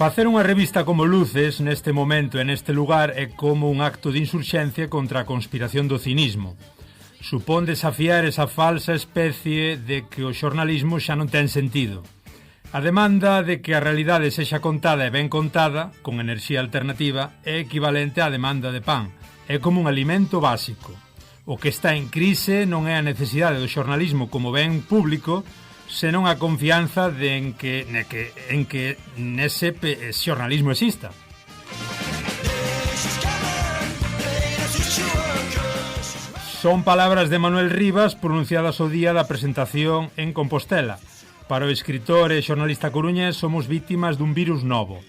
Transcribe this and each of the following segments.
Facer unha revista como Luces neste momento e neste lugar é como un acto de insurxencia contra a conspiración do cinismo. Supón desafiar esa falsa especie de que o xornalismo xa non ten sentido. A demanda de que a realidade sexa contada e ben contada, con enerxía alternativa, é equivalente á demanda de pan. É como un alimento básico. O que está en crise non é a necesidade do xornalismo como ben público, senón a confianza en que nese xornalismo exista. Son palabras de Manuel Rivas pronunciadas o día da presentación en Compostela. Para o escritor e xornalista coruñés somos vítimas dun virus novo.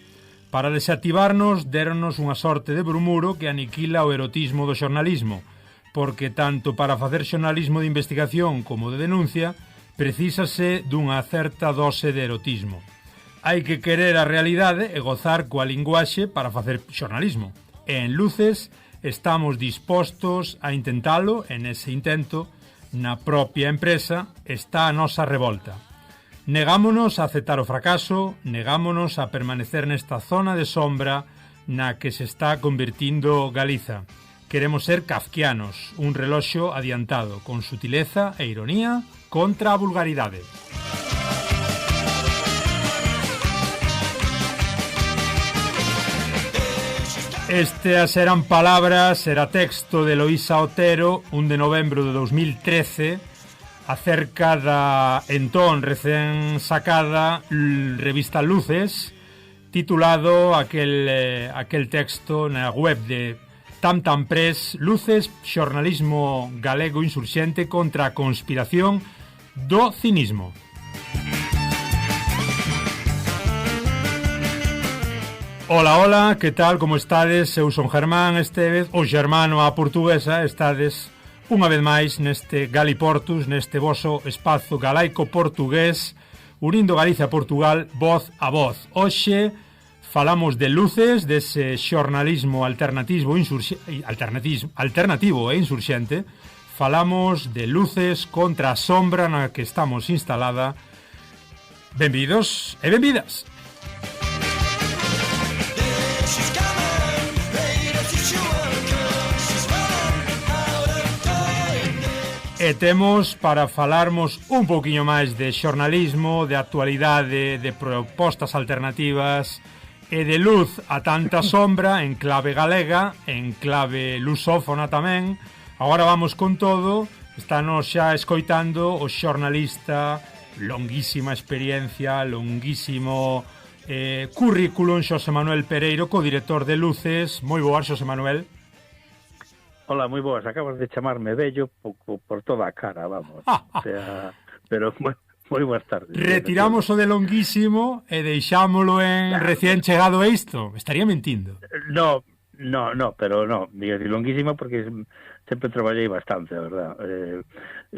Para desactivarnos, déronnos unha sorte de brumuro que aniquila o erotismo do xornalismo, porque tanto para facer xornalismo de investigación como de denuncia, precísase dunha certa dose de erotismo. Hai que querer a realidade e gozar coa linguaxe para facer xornalismo. E en Luces estamos dispostos a intentalo, e nese intento, na propia empresa, está a nosa revolta. Negámonos a aceptar o fracaso, negámonos a permanecer nesta zona de sombra na que se está convertindo Galiza. Queremos ser kafkianos, un reloxo adiantado, con sutileza e ironía contra a vulgaridade. Estas eran palabras, era texto de Loísa Otero, 1 de novembro de 2013, acerca da entón recén sacada revista Luces, titulado aquel texto na web de Tam Press, Luces, xornalismo galego insurxente contra a conspiración do cinismo. Hola, hola, que tal, como estades? Eu son Germán Estevez, o Germano a portuguesa, estades unha vez máis neste Galiportus, neste voso espazo galaico-portugués, unindo Galicia a Portugal, voz a voz. Hoxe falamos de Luces, dese xornalismo alternativo e insurxente. Falamos de Luces contra a sombra na que estamos instalada. Benvidos e benvidas. E temos para falarmos un pouquiño máis de xornalismo, de actualidade, de propostas alternativas e de luz a tanta sombra en clave galega, en clave lusófona tamén. Agora vamos con todo. Estános xa escoitando o xornalista, longuísima experiencia, longuísimo currículum, Xosé Manuel Pereiro, co-director de Luces. Moi boas, Xosé Manuel. Hola, moi boas. Acabas de chamarme vello por toda a cara, vamos. O sea, pero moi boas tardes. Retiramos o de longuísimo e deixámolo en recién chegado a isto. Estaría mentindo. No, pero no. Digo longuísimo porque sempre traballei bastante, a verdad.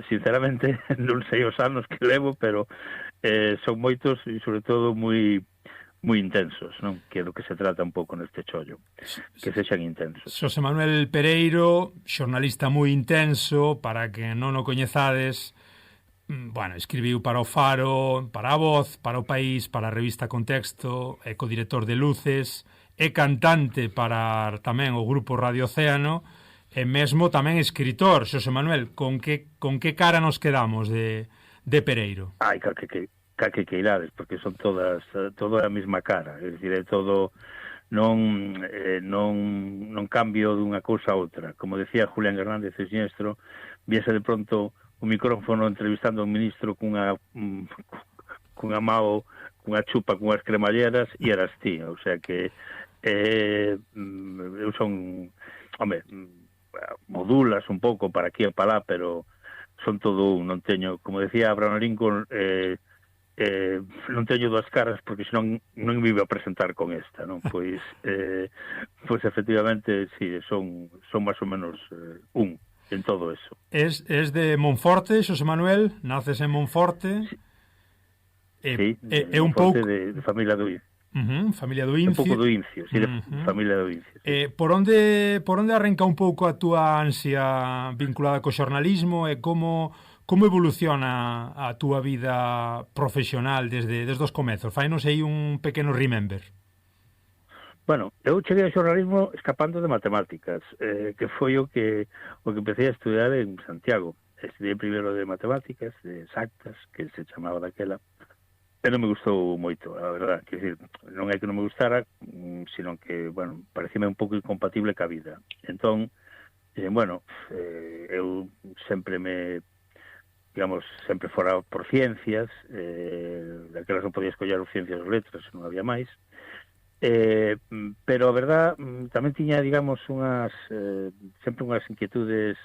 Sinceramente, non sei os anos que levo, pero son moitos e, sobre todo, moi intensos, non? Que é do que se trata un pouco neste chollo, que sexan intensos. Xosé Manuel Pereiro, xornalista moi intenso, para que non o coñezades, escribiu para o Faro, para a Voz, para o País, para a revista Contexto, é codirector de Luces, é cantante para tamén o grupo Radio Océano, e mesmo tamén escritor. Xosé Manuel, con que cara nos quedamos de Pereiro? Ai, que irades, porque son toda a mesma cara, é dicir, é todo non cambio dunha cousa a outra. Como decía Julián Hernández, o sinestro, viese de pronto o micrófono entrevistando a un ministro cunha mao, cunha chupa, cunhas cremalleras, e eras ti, o sea que eu son, modulas un pouco para aquí e para lá, pero son todo un, non teño, como decía Abraham Lincoln, non teño dúas caras porque senón non me iba a presentar con esta, non? Pois efectivamente, sí, son máis ou menos un en todo eso. Es de Monforte, Xosé Manuel? Naces en Monforte? Sí, de Monforte, de familia do Incio. Familia do Incio. Un pouco do Incio, sí, de familia do Incio. Sí. Por onde arranca un pouco a túa ansia vinculada co xornalismo e como evoluciona a túa vida profesional desde os comezos? Fainos aí un pequeno remember. Bueno, eu cheguei ao xornalismo escapando de matemáticas, que foi o que empecé a estudiar en Santiago. Estudiei primeiro de matemáticas, de exactas, que se chamaba daquela, e non me gustou moito, a verdad. Quer dizer, non é que non me gustara, sino que, bueno, parecíme un pouco incompatible ca vida. Entón, bueno, eu sempre sempre fora por ciencias, daquelas non podía escoller ou ciencias ou letras, non había máis. Pero a verdad tamén tiña, digamos, sempre unhas inquietudes,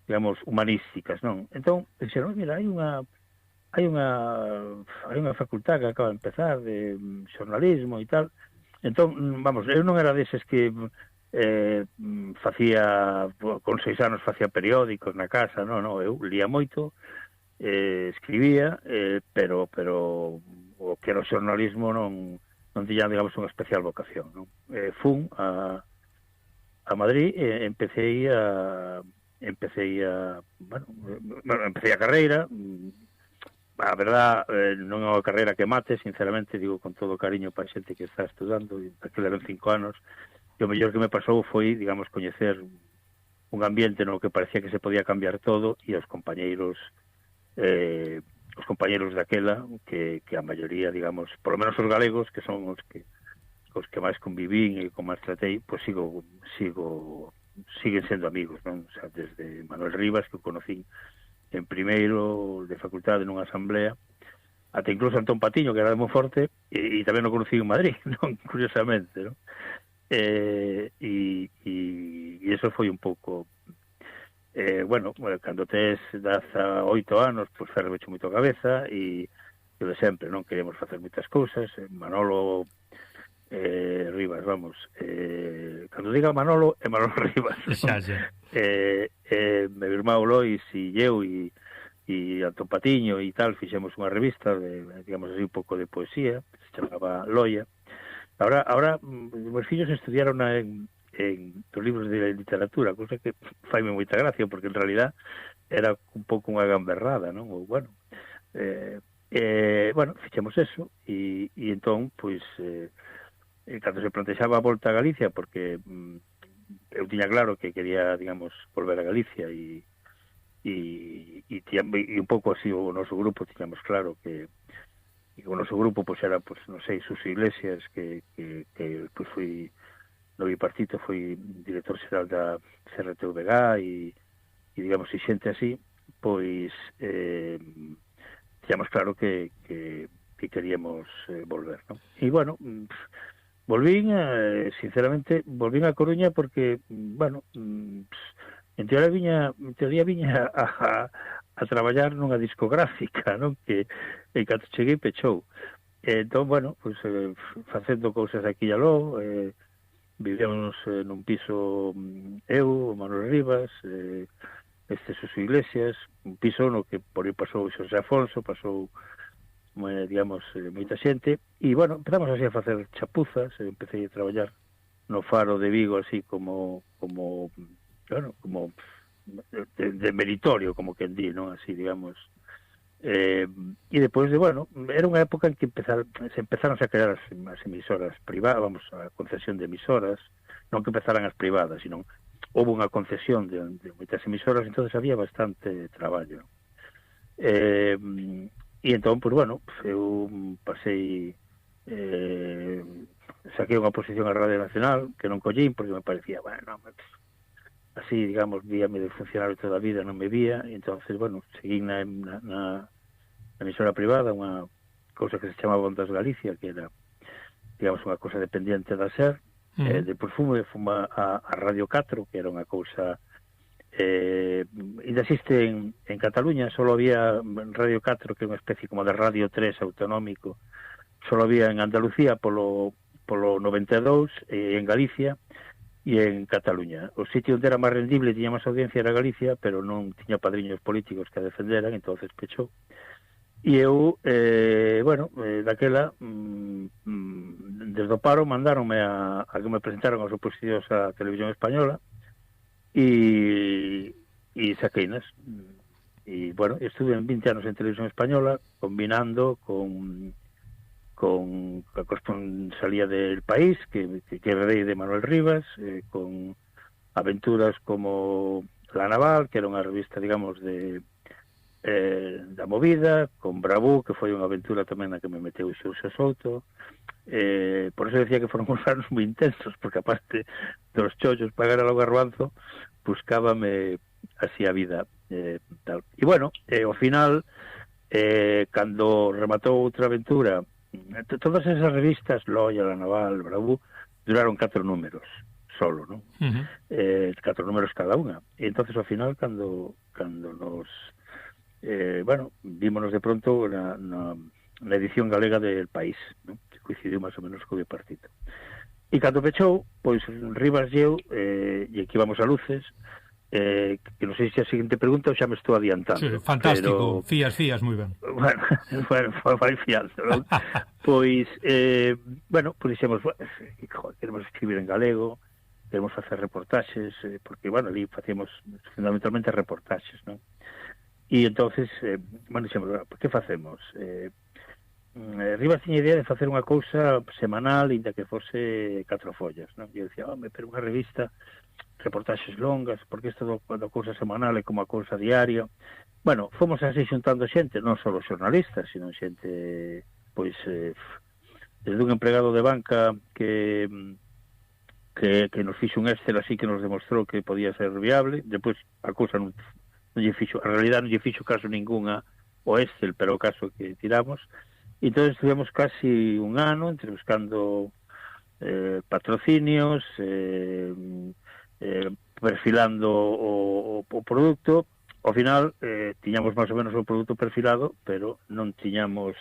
digamos, humanísticas, non? Entón, dixeron, mira, hai unha facultad que acaba de empezar de xornalismo e tal. Entón, vamos, eu non era deses que con 6 anos facía periódicos na casa, non, eu lía moito, escribía, pero o que era o xornalismo non tiña, digamos, unha especial vocación, non? Fun a Madrid e empecé a carreira. A verdad, non é unha carreira que mate, sinceramente, digo con todo cariño para a xente que está estudando, e aquilo eran 5 anos, e o mellor que me pasou foi, digamos, coñecer un ambiente no que parecía que se podía cambiar todo, e os compañeiros daquela, que a maioría, digamos, por lo menos os galegos, que son os que máis convivín e con máis tratei, pois siguen sendo amigos, non? O sea, desde Manuel Rivas, que o conocín en primeiro de facultade nunha asamblea, ata incluso Antón Patiño, que era de Monforte, e tamén o conocí en Madrid, non? Curiosamente, non? E eso foi un pouco... bueno, cando tes 18 anos, pois fervecho moito a cabeza, e eu de sempre, non? Queríamos facer moitas cousas. Manolo Rivas, vamos, cando diga Manolo, é Manolo Rivas, xa. meu irmão Lois e eu e Antón Patiño e tal, fixemos unha revista de, digamos así, un pouco de poesía, que se chamaba Loia. Ahora meus fillos estudiaron en dos libros de literatura, cosa que faime moita gracia, porque en realidad era un pouco unha gamberrada, non? Ou, bueno, fixemos eso, e entón, pois, cando se plantexaba a volta a Galicia, porque eu tiña claro que quería, digamos, volver a Galicia, e un pouco así o noso grupo tiñamos claro que o noso grupo pois era, pois, non sei, Suso Iglesias, que pois foi no bipartito, foi director xeral da CRTVG, e digamos, e xente así, pois tiñamos claro que queríamos volver, non? E, bueno, volvín, sinceramente, volvín a Coruña porque, bueno, en teoría viña a traballar nunha discográfica, non? Que en canto cheguei pechou. Entón, bueno, pues, facendo cousas aquí e aló, vivíamos nun piso eu, Manuel Rivas, Suso Iglesias, un piso no que por aí pasou Xosé Afonso, pasou, digamos, moita xente, e, bueno, empezamos así a facer chapuzas, empecé a traballar no Faro de Vigo, así como bueno, como de meritorio, como quen di, non? Así, digamos. E depois de, bueno, era unha época en que se empezaron a crear as emisoras privadas, vamos, a concesión de emisoras, non que empezaran as privadas, sino houve unha concesión de moitas emisoras, entonces había bastante traballo. E entón, pues, bueno, eu pasei, saquei unha posición a Radio Nacional, que non collín, porque me parecía, bueno, así, digamos, víame de funcionario toda a vida, non me vía, e entonces, bueno, seguí na emisora privada, unha cousa que se chamaba Ondas Galicia, que era, digamos, unha cousa dependiente da SER. Depois fume a Radio 4, que era unha cousa ainda existe en Cataluña, solo había Radio 4, que é unha especie como de Radio 3 autonómico, solo había en Andalucía polo 92, en Galicia e en Cataluña. O sitio onde era máis rendible, tiña máis audiencia, era Galicia, pero non tiña padriños políticos que a defenderan, entonces pechou. E eu, bueno, daquela, desde o paro, mandáronme a que me presentaron as oposicións á Televisión Española, e saqueinas. E, bueno, estuve en 20 anos en Televisión Española, combinando con con la corresponsalía del País, que heredei de Manuel Rivas, con aventuras como La Naval, que era unha revista, digamos, da movida, con Bravú, que foi unha aventura tamén na que me meteu Xurxo Souto. Por eso decía que foron uns anos moi intensos, porque aparte dos chollos pagar a lo garbanzo, buscábame así a vida, tal. E bueno, ao final, cando rematou outra aventura, todas esas revistas, Loia, La Naval, Bravú, duraron 4 números solo, ¿no? 4 números cada unha. E entonces ao final, cando nos vímonos de pronto na edición galega del País, ¿no? Que coincidiu máis ou menos co bipartito. E cando pechou, pois Rivas e eu, e aquí vamos a luces, que non sei se a seguinte pregunta ou xa me estou adiantando. Sí, fantástico, pero... fías moi ben. Bueno, vai fiando, non? Pois, pois dixemos, queremos escribir en galego, queremos facer reportaxes, porque, bueno, ali facíamos fundamentalmente reportaxes, non? E entonces, dixemos, por que facemos? Rivas tiña idea de facer unha cousa semanal, inda que fose 4 follas, non? E eu dicía, pero unha revista, reportaxes longas, porque isto da cousa semanal é como a cousa diaria. Bueno, fomos así xuntando xente, non só xornalistas, sino xente, pois, desde un empregado de banca que nos fixo un Excel así que nos demostrou que podía ser viable. Depois a cousa non lle fixo, a realidad non lle fixo caso ninguna o Excel, pero o caso que tiramos. E entón estuvemos casi un ano entre buscando patrocinios, perfilando o produto. Ao final tiñamos máis ou menos o produto perfilado, pero non tiñamos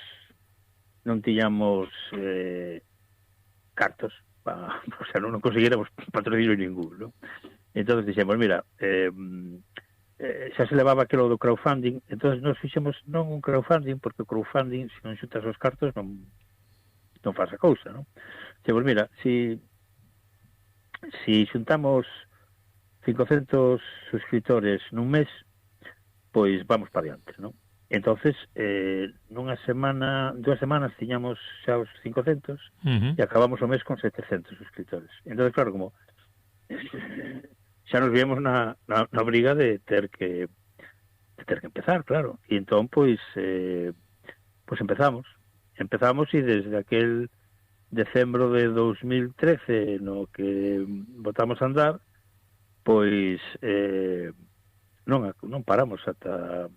cartos, o sea, non conseguiremos patrocinio ningún, ¿no? Entonces dixemos, mira, xa se levaba aquilo do crowdfunding, entonces nos fixemos non un crowdfunding, porque o crowdfunding, se non xuntas os cartos, non faz a cousa, non? Dixemos, mira, si xuntamos 500 suscriptores nun mes, pois vamos para diante, non? Entonces, nunha semana, 2 semanas tiñamos xa os 500 e acabamos o mes con 700 suscriptores. Entonces, claro, como xa nos víamos na briga de ter que empezar, claro. E entón, pois empezamos e desde aquel decembro de 2013 no que botamos a andar, pois non paramos ata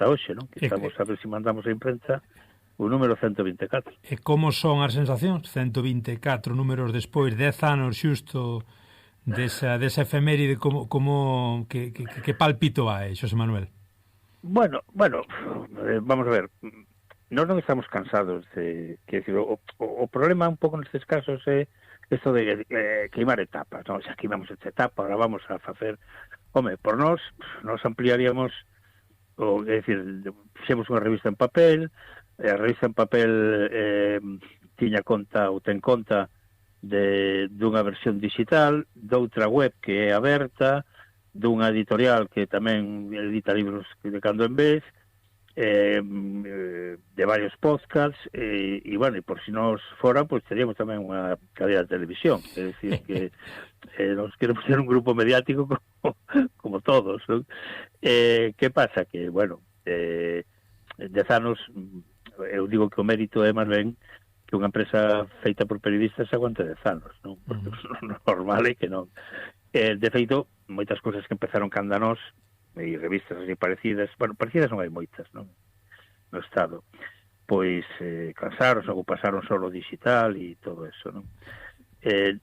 hoxe, non? Que estamos a ver se mandamos a imprensa o número 124. E como son as sensacións? 124 números despois, 10 anos xusto desa efeméride, como que palpito hai, Xosé Manuel? Bueno, vamos a ver. Nós non estamos cansados de... O problema un pouco nestes casos é isto de queimar etapas, non? Xa queimamos esta etapa, ahora vamos a facer... Home, por nós ampliaríamos... É dicir, fixemos unha revista en papel, a revista en papel ten conta dunha versión digital, doutra web que é aberta, dunha editorial que tamén edita libros de cando en vez, de varios podcasts, e bueno, e por si nos fora, pois teríamos tamén unha cadena de televisión, é dicir que nos queremos ser un grupo mediático como todos, non? Que pasa? Que, bueno, 10 anos, eu digo que o mérito é máis ben que unha empresa feita por periodistas aguante 10 anos, non? Porque o normal é que non. De feito, moitas cousas que empezaron canda nós, e revistas así parecidas, bueno, parecidas non hai moitas, non? No Estado, pois cansaron ou pasaron solo digital e todo eso, non?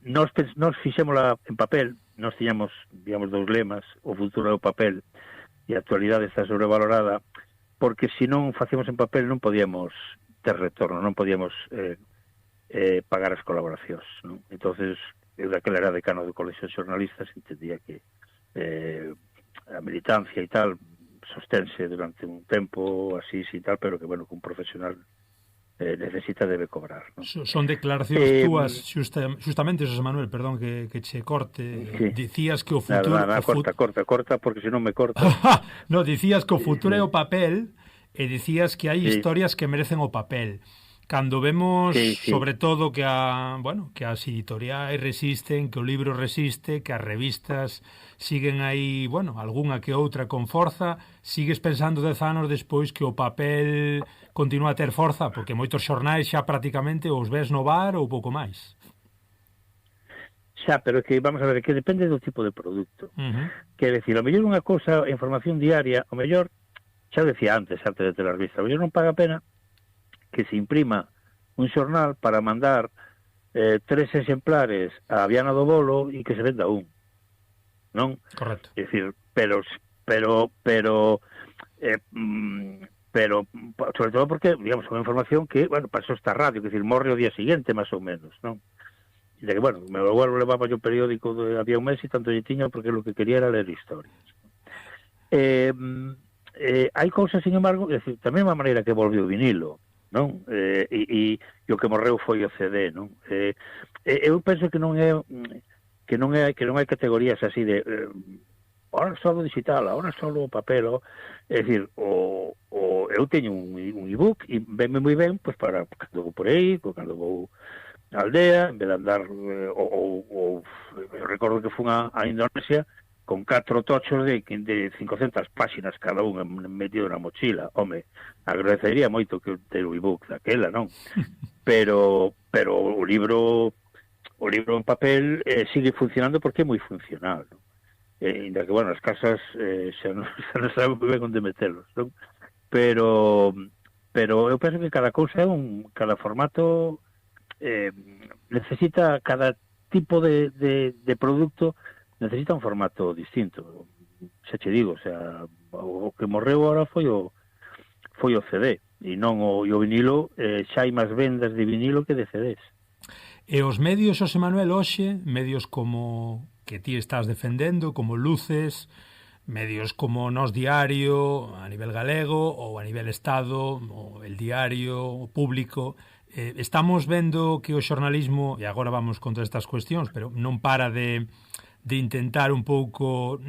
Nós fixémola en papel, nós tiñamos, digamos, 2 lemas: o futuro é o papel e a actualidade está sobrevalorada, porque se non facíamos en papel non podíamos ter retorno, non podíamos pagar as colaboracións, non? Entonces, eu daquela era decano do Colexio de Xornalistas, entendía que a militancia e tal sostense durante un tempo así e tal, pero que, bueno, que un profesional necesita, debe cobrar, ¿no? Son declaracións túas, justamente, José Manuel, perdón que che corte, sí. Dicías que o futuro... Corta, porque senón me corta. No, dicías que o futuro é o papel, e dicías que hai historias que merecen o papel. Cando vemos, sí, sí. sobre todo, que as editoriais resisten, que o libro resiste, que as revistas siguen aí, algunha que outra con forza, sigues pensando 10 anos despois que o papel continúa a ter forza, porque moitos xornais xa prácticamente os ves no bar ou pouco máis. Xa, pero que, vamos a ver, que depende do tipo de produto. Quer decir, o mellor unha cousa, información diaria, o mellor, xa decía antes de ter a revista, o mellor non paga pena que se imprima un xornal para mandar 3 exemplares a Viana do Bolo e que se venda un, non? Correcto. É dicir, pero sobre todo porque, digamos, unha información que, para eso está a radio, que decir, morre o día siguiente, máis ou menos, non? E que, me abuelo levaba yo o periódico había un mes e tanto lle tiña porque lo que quería era ler historias. Hai cousas, sin embargo, é dicir, tamén unha maneira que volve o vinilo, non? E o que morreu foi o CD, non? Eu penso que non hai categorías así de ahora só o digital, ahora só o papel, é dicir, eu teño un ebook e venme moi ben pois para cando vou por aí, cando vou á aldea, en vez de andar eu recordo que fun a Indonesia con 4 tochos de 500 páxinas cada un metido na mochila. Home, agradecería moito que ter o ebook daquela, non? Pero o libro en papel sigue funcionando porque é moi funcional, non? Ainda que, as casas xa non saben moi ben onde metelos, non? Pero eu penso que cada cousa cada formato necesita, cada tipo de produto necesita un formato distinto. Xa che digo, o sea, o que morreu agora foi o CD e non o vinilo. Xa hai máis vendas de vinilo que de CDs. E os medios, Xosé Manuel, hoxe, medios como que ti estás defendendo, como Luces, medios como Nós Diario a nivel galego ou a nivel Estado, o El Diario, o Público, estamos vendo que o xornalismo, e agora vamos con todas estas cuestións, pero non para de intentar un pouco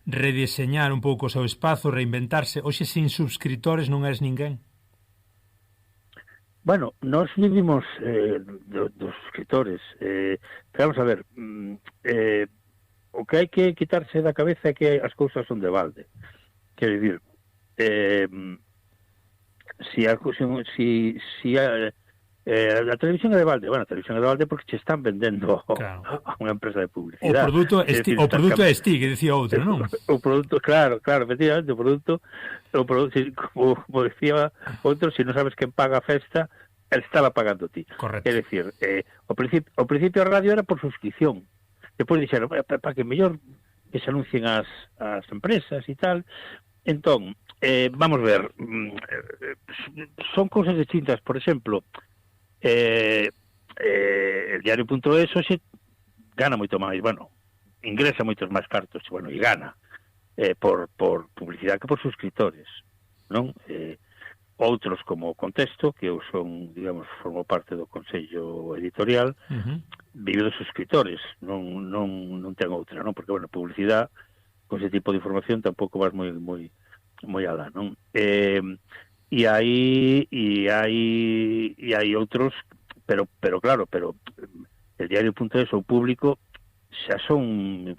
redeseñar un pouco o seu espazo, reinventarse. Hoxe sin subscritores non eres ninguén. Nós vivimos dos escritores. Vamos a ver, o que hai que quitarse da cabeza é que as cousas son de balde. Quer dicir, a televisión é de balde, a televisión é de balde porque che están vendendo a unha empresa de publicidade. O produto é esti, que decía outro, non? O produto, claro, efectivamente, o produto, como decía outro, se non sabes quen paga a festa, el estaba pagando ti. Correcto. É dicir, ao principio a radio era por suscripción. Depois dixeron, para que mellor que se anuncien as empresas e tal. Entón, vamos ver, son cousas distintas. Por exemplo, el diario.es hoxe gana moito máis, ingresa moitos máis cartos, e gana por publicidade que por suscriptores, non? Outros como Contexto, que eu son, digamos, formo parte do Consello Editorial, vive dos suscriptores, non ten outra, non? Porque, publicidade con ese tipo de información tampouco vas moi alá, non? E hai outros, pero el diario.es ou Público xa son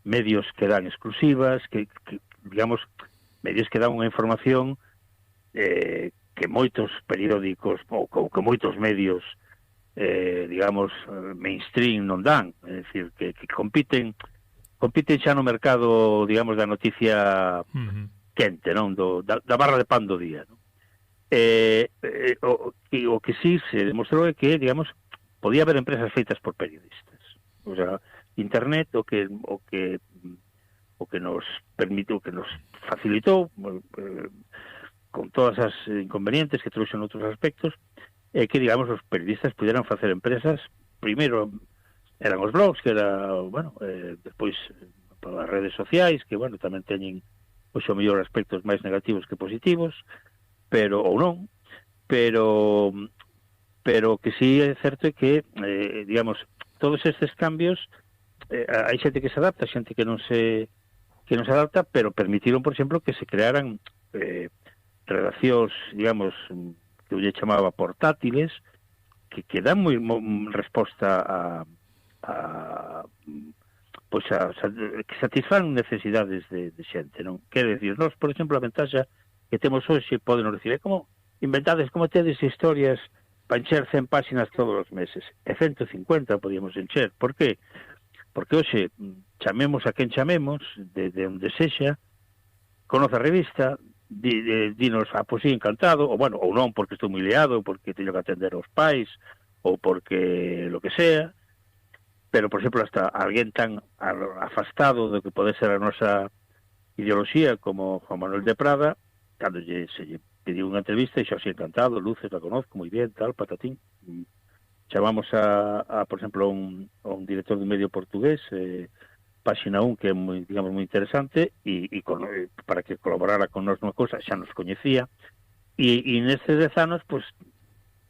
medios que dan exclusivas, que digamos, medios que dan unha información que moitos periódicos ou que moitos medios digamos, mainstream non dan. É dicir, que compiten xa no mercado, digamos, da noticia quente, non? Da barra de pan do día, non? O que sí se demostrou é que, digamos, podía haber empresas feitas por periodistas. O sea, internet o que nos permitiu, que nos facilitou, con todas as inconvenientes que trouxen outros aspectos, é que, digamos, os periodistas puderan facer empresas. Primeiro eran os blogs, que era, despois para as redes sociais, que, tamén teñen o mellor aspectos máis negativos que positivos, pero que sí é certo que, digamos, todos estes cambios, hai xente que se adapta, xente que non se adapta, pero permitiron, por exemplo, que se crearan redaccións, digamos, que eu lle chamaba portátiles, que dan moi resposta que satisfán necesidades de xente, non? Quere dicir, nós, por exemplo, a ventaxa que temos hoxe, poden dicir, é como inventades, como tedes historias para encher 100 páxinas todos os meses, e 150 podíamos encher. Por qué? Porque hoxe chamemos a quen chamemos, de onde sexa, conoce a revista, dinos, pois sí, encantado, ou bueno, ou non, porque estou moi liado, porque teño que atender aos pais, ou porque lo que sea, pero, por exemplo, hasta alguén tan afastado do que pode ser a nosa ideoloxía como Juan Manuel de Prada, cando se lle pediu unha entrevista, e xa así encantado, Luces, la conozco moi bien, tal, patatín. Chamamos por exemplo, a un director de un medio portugués, Páxina 1, que é moi, digamos, moi interesante, para que colaborara con nós nunha cosa, xa nos coñecía, e nestes 10 anos, pois,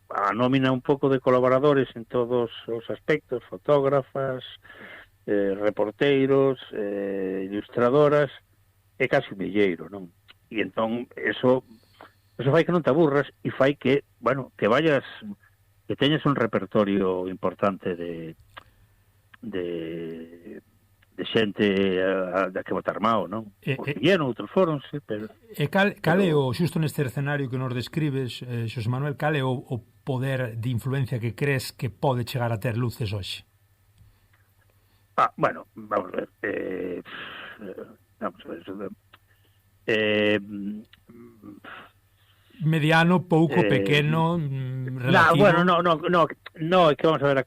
a nómina un pouco de colaboradores en todos os aspectos, fotógrafas, reporteiros, ilustradoras, é casi un milleiro, non? E entón, eso fai que non te aburras e fai que, bueno, que vayas, que teñas un repertorio importante de xente da que votar mao, non? Porque lleno, outros foron, sí, pero... E cal é o, xusto neste escenario que nos describes, Xosé Manuel, cal é o poder de influencia que crees que pode chegar a ter Luces hoxe? Bueno, vamos a ver. Vamos a ver. Mediano, pouco, pequeno, relativo... Bueno, no, é que vamos a ver,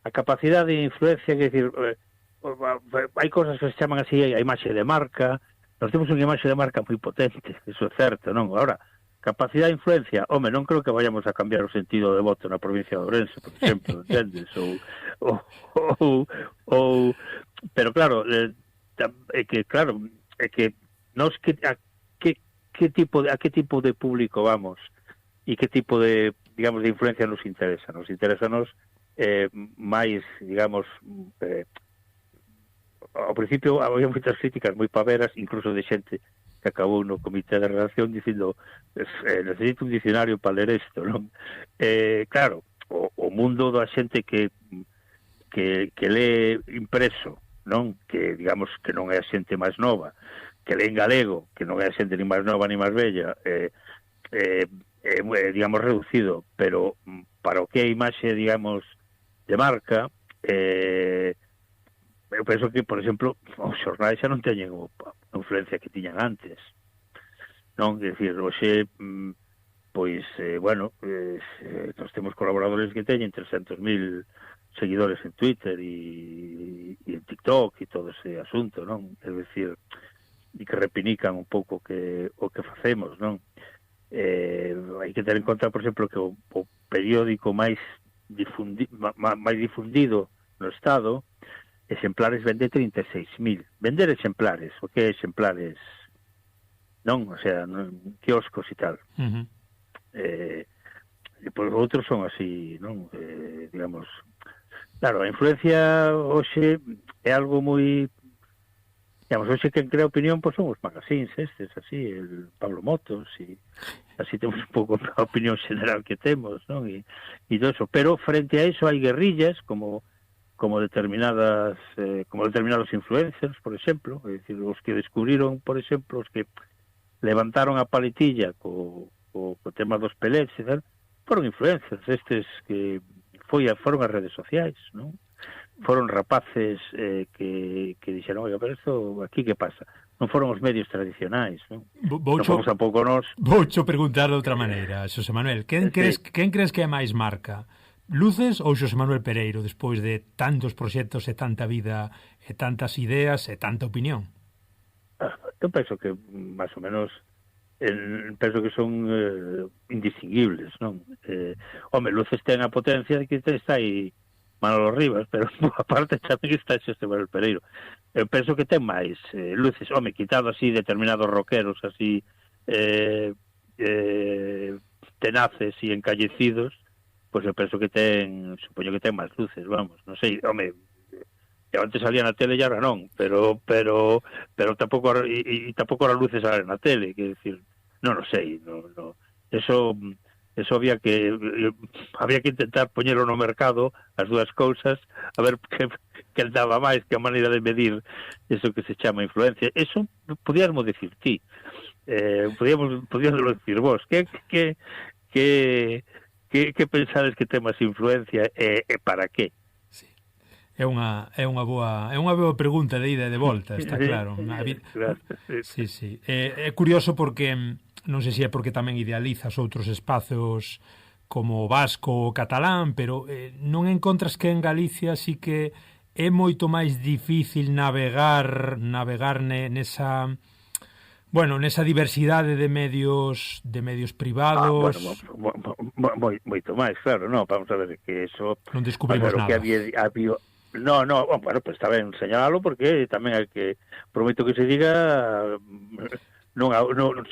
a capacidade de influencia, que decir, hai cosas que se chaman así a imaxe de marca. Nós temos unha imaxe de marca moi potente, eso é certo, non? Agora, capacidade de influencia, home, non creo que vayamos a cambiar o sentido de voto na provincia de Ourense, por exemplo, entendes? Pero claro, é que nós a que tipo de público vamos e que tipo de, digamos, de influencia nos interesa. Nos interesa máis, digamos, ao principio había moitas críticas moi paveras, incluso de xente que acabou no comité de redacción dicindo necesito un diccionario para ler isto, non? Claro, o mundo da xente que lee impreso, non? Que, digamos, que non é a xente máis nova, que lee en galego, que non é a xente ni máis nova ni máis bella, digamos, reducido, pero para o que é imaxe, digamos, de marca, eu penso que, por exemplo, os xornais xa non teñen a influencia que tiñan antes, non? É dicir, hoxe, pois, nós temos colaboradores que teñen 300.000 seguidores en Twitter e en TikTok e todo ese asunto, non? É dicir, e que repinican un pouco o que facemos, non? Hai que ter en conta, por exemplo, que o periódico máis difundido no Estado, exemplares vende 36.000. Vender exemplares, o que é exemplares, non? O sea, quioscos e tal. E por outros son así, non? Digamos, claro, a influencia hoxe é algo moi... Digamos, hoxe quen crea opinión, pois son os magazines estes, así, el Pablo Motos, e así temos un pouco a opinión general que temos, non? E todo eso. Pero frente a eso hai guerrillas como determinados influencers, por exemplo, é dicir, os que descubriron, por exemplo, os que levantaron a paletilla co tema dos pelets e tal, foron influencers, estes que foron as redes sociais, non? Foron rapaces que dixeron, oiga, pero isto aquí que pasa? Non foron os medios tradicionais, non? Non fomos a pouco nós. Voucho preguntar de outra maneira, Xosé Manuel, quen crees que é máis marca? Luces ou Xosé Manuel Pereiro, despois de tantos proxectos e tanta vida e tantas ideas e tanta opinión? Eu penso que, máis ou menos, penso que son indistinguibles, non? Home, Luces ten a potencia de que está aí Manolo Rivas, pero aparte tamén está Xosé Manuel Pereiro. Eu penso que ten máis Luces, home, quitado así determinados rockeros así tenaces e encallecidos, pois eu penso que supoño que ten máis Luces, vamos, non sei, home, eu antes salía na tele e agora non, pero tampouco era Luces a na tele, que decir, non o sei, eso había que intentar poñelo no mercado, as dúas cousas, a ver que daba máis, que a maneira de medir eso que se chama influencia. Eso podíamos decir ti, podíamos decir vos. Que pensades que ten máis influencia e para que? É unha boa pregunta de ida e de volta, está claro. Claro, sí. É curioso porque non sei se é porque tamén idealizas outros espazos como o vasco ou catalán, pero non encontras que en Galicia sí que é moito máis difícil navegar nesa diversidade de medios privados. Moito máis, claro, non, vamos a ver que eso non descubrimos nada. Que había bueno, pues está ben señalalo, porque tamén hai que, prometo que se diga, non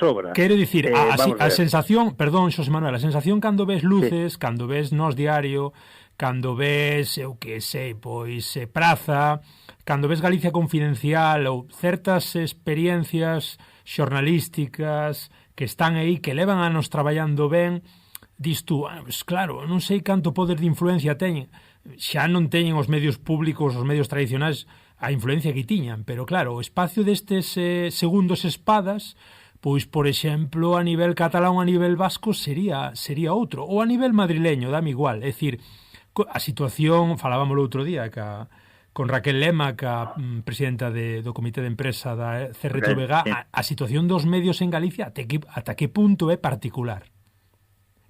sobra. Quero dicir, a sensación, perdón, Xosé Manuel, a sensación cando ves Luces, cando ves Nós Diario, cando ves, eu que sei, pois Praza, cando ves Galicia Confidencial ou certas experiencias xornalísticas que están aí, que levan anos traballando ben, dis tú, pues claro, non sei canto poder de influencia teñen, xa non teñen os medios públicos, os medios tradicionais, a influencia que tiñan, pero claro, o espacio destes segundos espadas, pois, por exemplo, a nivel catalán ou a nivel vasco sería outro, ou a nivel madrileño, dame igual, é dicir, a situación, falábamos o outro día, con Raquel Lema, que a presidenta do Comité de Empresa da CRTVG, a situación dos medios en Galicia, ata que punto é particular?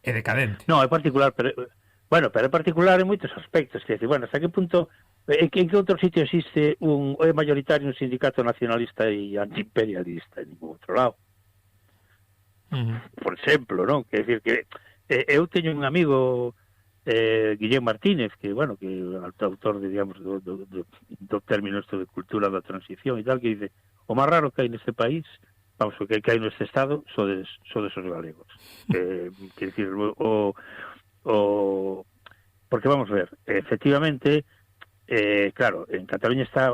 É decadente. Non, é particular, pero é particular en moitos aspectos, que decir, hasta que punto, en que outro sitio existe é mayoritario un sindicato nacionalista e antiimperialista en ningún outro lado? Por exemplo, non? Que decir que eu teño un amigo, Guillén Martínez, que autor de, digamos, do término isto de cultura da transición e tal, que dice, o máis raro que hai neste país, vamos, que hai neste estado, sodes os galegos. Que decir, porque vamos a ver, efectivamente, claro, en Cataluña está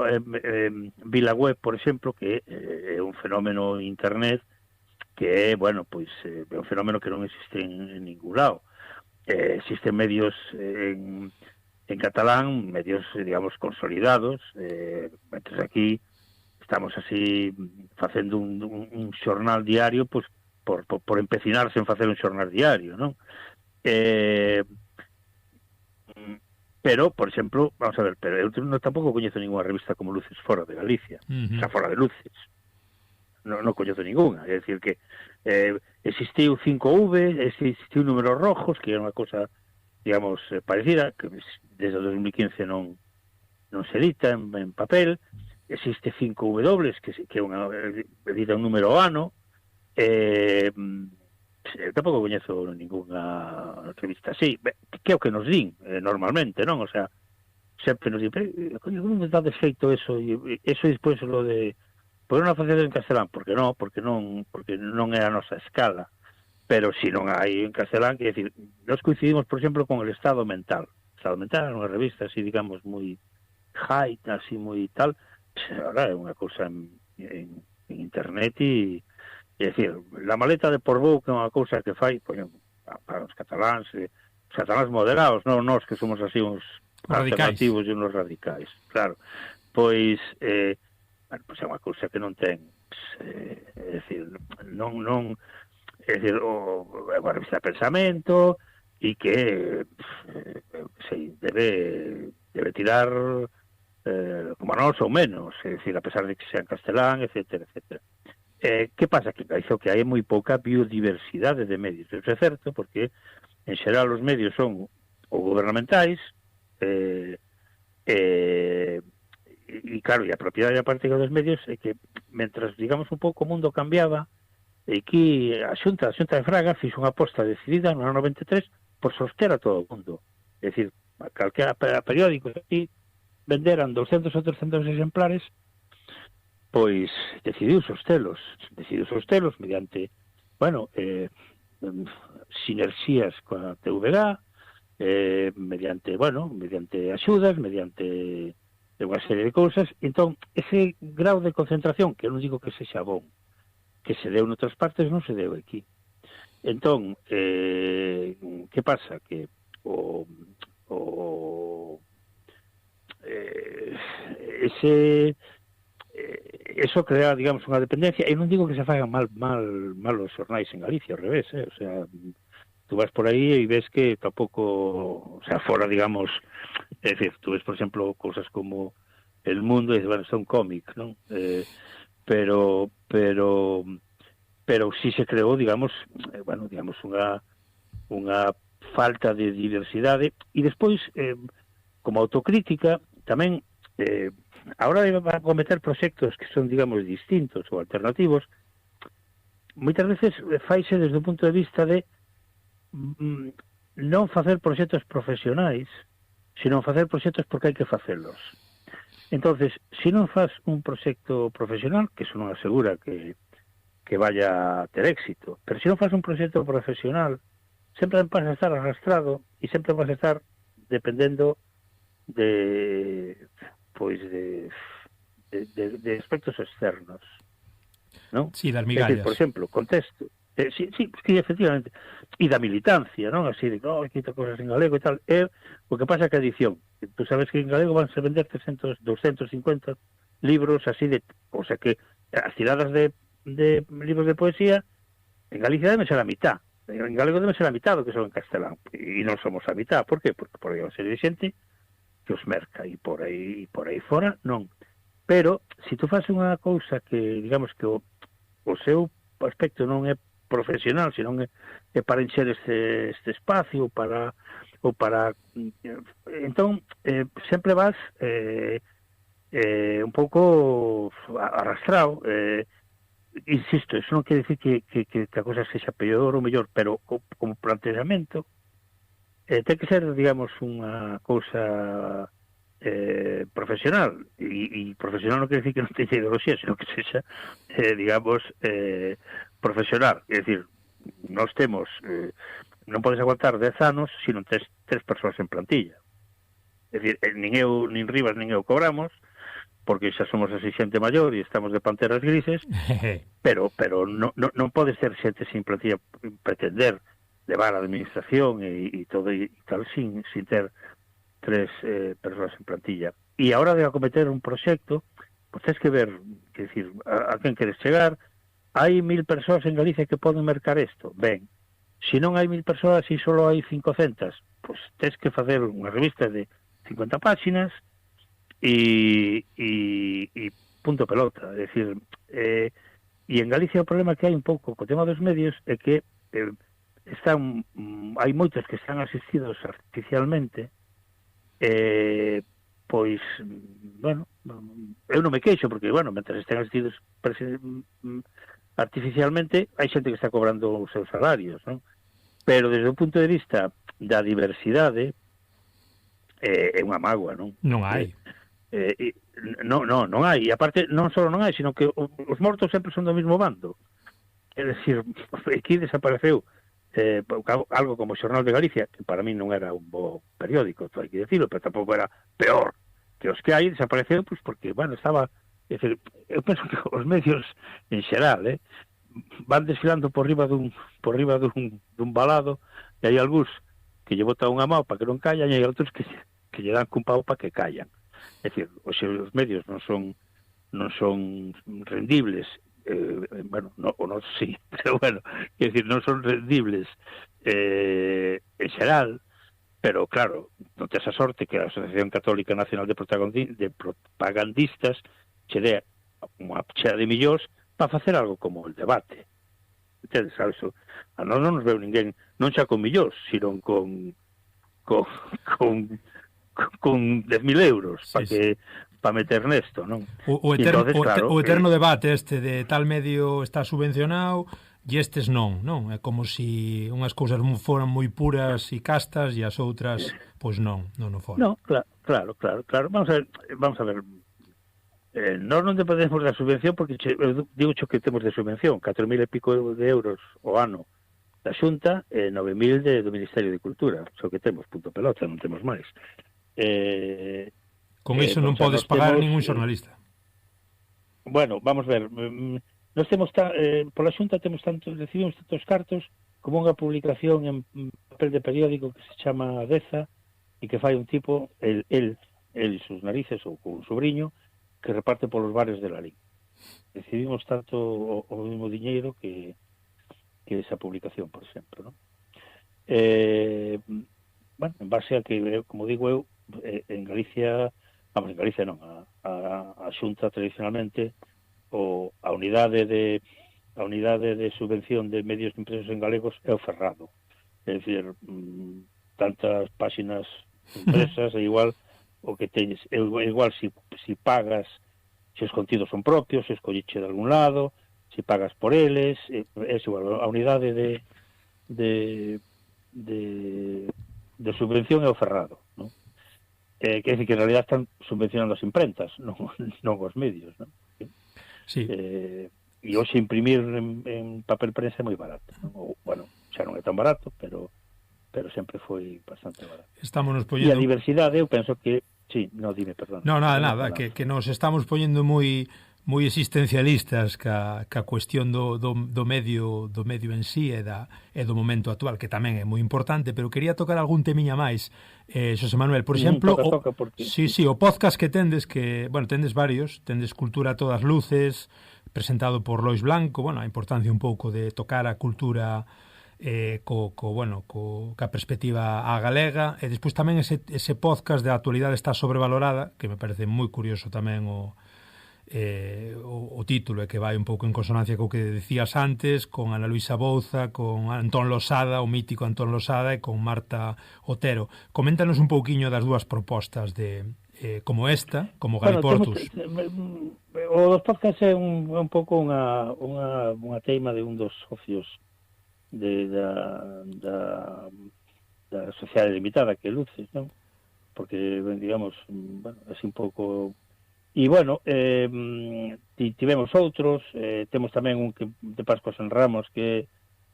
VilaWeb, por exemplo, que é un fenómeno internet que é, é un fenómeno que non existe en ningún lado. Existen medios en catalán, medios, digamos, consolidados, mentre aquí estamos así facendo un xornal diario, pues, por empecinarse en facer un xornal diario, non? Pero, por exemplo, vamos a ver, pero eu tampouco coñezo ninguna revista como Luces fora de Galicia, o sea, fora de Luces. Non coñezo ninguna, é dicir que existiu 5V, existiu Números Rojos, que era unha cosa, digamos, parecida, que desde o 2015 non se edita en papel. Existe 5W, que é unha edita un número ao ano. Tampouco coñezo ninguna revista así, que é o que nos din normalmente, non? O sea, sempre nos din, coño, como dá de feito eso, e eso despois lo de por non facer en castelán, porque non é a nosa escala, pero si non hai en castelán, que decir, nos coincidimos, por exemplo, con el Estado Mental. Estado Mental é unha revista así, digamos, moi high, así moi tal, ahora é unha cousa en internet e decir, la maleta de Portbou, que é unha cousa que fai, pues, para os cataláns moderados, non nós que somos así uns alternativos e uns radicais, claro, pois é unha cousa que non ten, é dicir, non é dicir, é unha revista de pensamento e que debe tirar como a nós ou menos, é dicir, a pesar de que sea en castelán, etcétera, etcétera. Que pasa? Que hai moi pouca biodiversidade de medios. Eso é certo, porque en xeral os medios son ou gubernamentais, e claro, e a propiedade e a práctica dos medios é que, mentras, digamos, un pouco o mundo cambiaba, e aquí a Xunta de Fraga fixo unha aposta decidida no ano 93 por soster a todo o mundo. É dicir, calquera periódico aquí venderan 200 ou 300 exemplares, pois decidiu sostelos mediante, sinerxías coa TVG, mediante axudas, mediante unha serie de cousas. Entón, ese grau de concentración, que non digo que sexa bon, que se deu noutras partes non se deu aquí. Entón, que pasa? Que eso crea, digamos, unha dependencia, e non digo que se fagan mal os xornais en Galicia, ao revés, o sea, tú vas por aí e ves que tampouco, o sea, fora, digamos, é dicir, tú ves, por exemplo, cousas como El Mundo, e bueno, son cómic, non? Pero sí se creou, digamos, digamos, unha falta de diversidade, e despois, como autocrítica, tamén, a hora de cometer proxectos que son, digamos, distintos ou alternativos, moitas veces faise desde o punto de vista de non facer proxectos profesionais, sino facer proxectos porque hai que facelos. Entonces, se non faz un proxecto profesional, que eso non asegura que vaya a ter éxito, pero se non faz un proxecto profesional, sempre vas a estar arrastrado e sempre vas a estar dependendo de aspectos externos, ¿no? Sí, das migallas. Decir, por exemplo, contexto. Sí, efectivamente. E da militancia, non? Así de, quito cosas en galego e tal. O que pasa é que a edición. Tú sabes que en galego van a vender 250 libros así de... O sea que as tiradas de libros de poesía en Galicia deben ser a mitad. En galego deben ser a mitad do que son en castelán. E non somos a mitad. Por qué? Porque por aí vai ser de xente que os merca e por aí fora non. Pero, se tú faz unha cousa que, digamos, que o seu aspecto non é profesional, senón é para encher este espacio ou para entón sempre vas un pouco arrastrado, insisto, eso non quere dicir que a cosa sexa peor ou mellor, pero como planteamento ten que ser, digamos, unha cousa profesional, e profesional non quere dicir que non teña ideoloxía, sino que sexa, digamos, profesional. É dicir, nós temos, non podes aguantar 10 anos se non tes 3 persoas en plantilla. É dicir, nin eu, nin Rivas, nin eu cobramos, porque xa somos así xente maior e estamos de panteras grises, pero non pode ser xente sin plantilla, pretender levar a administración e todo e tal sin ter 3 persoas en plantilla. E a hora de acometer un proxecto, pues tens que ver, que decir, a quen queres chegar. Hai 1000 persoas en Galicia que poden mercar isto. Ben, se non hai 1000 persoas e só hai 500, pues tens que facer unha revista de 50 páxinas e punto pelota. É dicir, e en Galicia o problema que hai un pouco co tema dos medios é que hai moitos que están asistidos artificialmente. Pois, bueno, eu non me queixo, porque, bueno, mentre estén asistidos artificialmente, hai xente que está cobrando os seus salarios, non? Pero desde o punto de vista da diversidade, é unha mágoa, non? Non hai. Non hai, e aparte, non só non hai, sino que os mortos sempre son do mesmo bando. É dicir, aquí desapareceu algo como o Xornal de Galicia, que para mí non era un bo periódico, hai que decirlo, pero tampouco era peor que os que hai, desapareceu, pues, porque, bueno, estaba... É dicir, eu penso que os medios, en xeral, van desfilando por riba dun balado, e hai algúns que lle botan unha mao para que non callan, e hai outros que lle dan cun pau para que callan. É dicir, os medios non son rendibles, bueno, sí, pero bueno, é dicir, non son rendibles en xeral, pero claro, non tes a sorte que a Asociación Católica Nacional de Propagandistas che dé unha chea de millóns para facer algo como el debate. Entendes, sabes? Non nos veu ninguén, non xa con millóns, sino con 10.000 euros para meter nesto, non? O eterno debate este de tal medio está subvencionado e estes non? É como se unhas cousas foran moi puras e castas e as outras, pois non foran. Non, claro. Vamos a ver. Nós non dependemos da subvención porque digo que temos de subvención 4.000 e pico de euros o ano da Xunta e 9.000 do Ministerio de Cultura, só que temos, punto pelota, non temos máis. Con iso non podes pagar ningún xornalista. Bueno, vamos ver, Nós temos pola Xunta recibimos tantos cartos como unha publicación en papel de periódico que se chama Deza e que fai un tipo, el e sus narices ou con un sobrinho que reparte polos bares de Lalín. Recibimos tanto o mesmo diñeiro que esa publicación, por exemplo, non? Bueno, en base a que, como digo eu, en Galicia, vamos, en Galicia non, a Xunta tradicionalmente, a unidade de subvención de medios impresos en galegos é o ferrado. É dicir, tantas páxinas impresas é igual o que teñes, é igual si pagas, se os contidos son propios, se escolliche de algún lado, se pagas por eles, é igual, a unidade de subvención é o ferrado, non? Quer dizer que en realidad están subvencionando as imprentas, non os medios, non? Sí. E hoxe imprimir en papel prensa é moi barato, non? Ou, bueno, xa non é tan barato, pero sempre foi bastante barato. Estámonos poñendo... E a diversidade, eu penso que... Sí, no, dime, perdón. No, nada, que nos estamos poñendo moi existencialistas ca cuestión do medio en sí e do momento actual, que tamén é moi importante, pero quería tocar algún temiña máis. Xosé Manuel, por exemplo, toca porque... Sí, o podcast que tendes, tendes varios, tendes Cultura a todas luces, presentado por Lois Blanco, a importancia un pouco de tocar a cultura ca perspectiva a galega, e despois tamén ese podcast de actualidade está sobrevalorada, que me parece moi curioso tamén o título, que vai un pouco en consonancia co que decías antes, con Ana Luisa Bouza, con Antón Losada, o mítico Antón Losada, e con Marta Otero. Coméntanos un pouquiño das dúas propostas como esta, como Galiportus. O dos podcasts é un pouco unha teima de un dos socios da Sociedade Limitada, que é Luces, non? Porque, digamos, é un pouco... E, bueno, tivemos outros, temos tamén un que de Pascuas en Ramos, que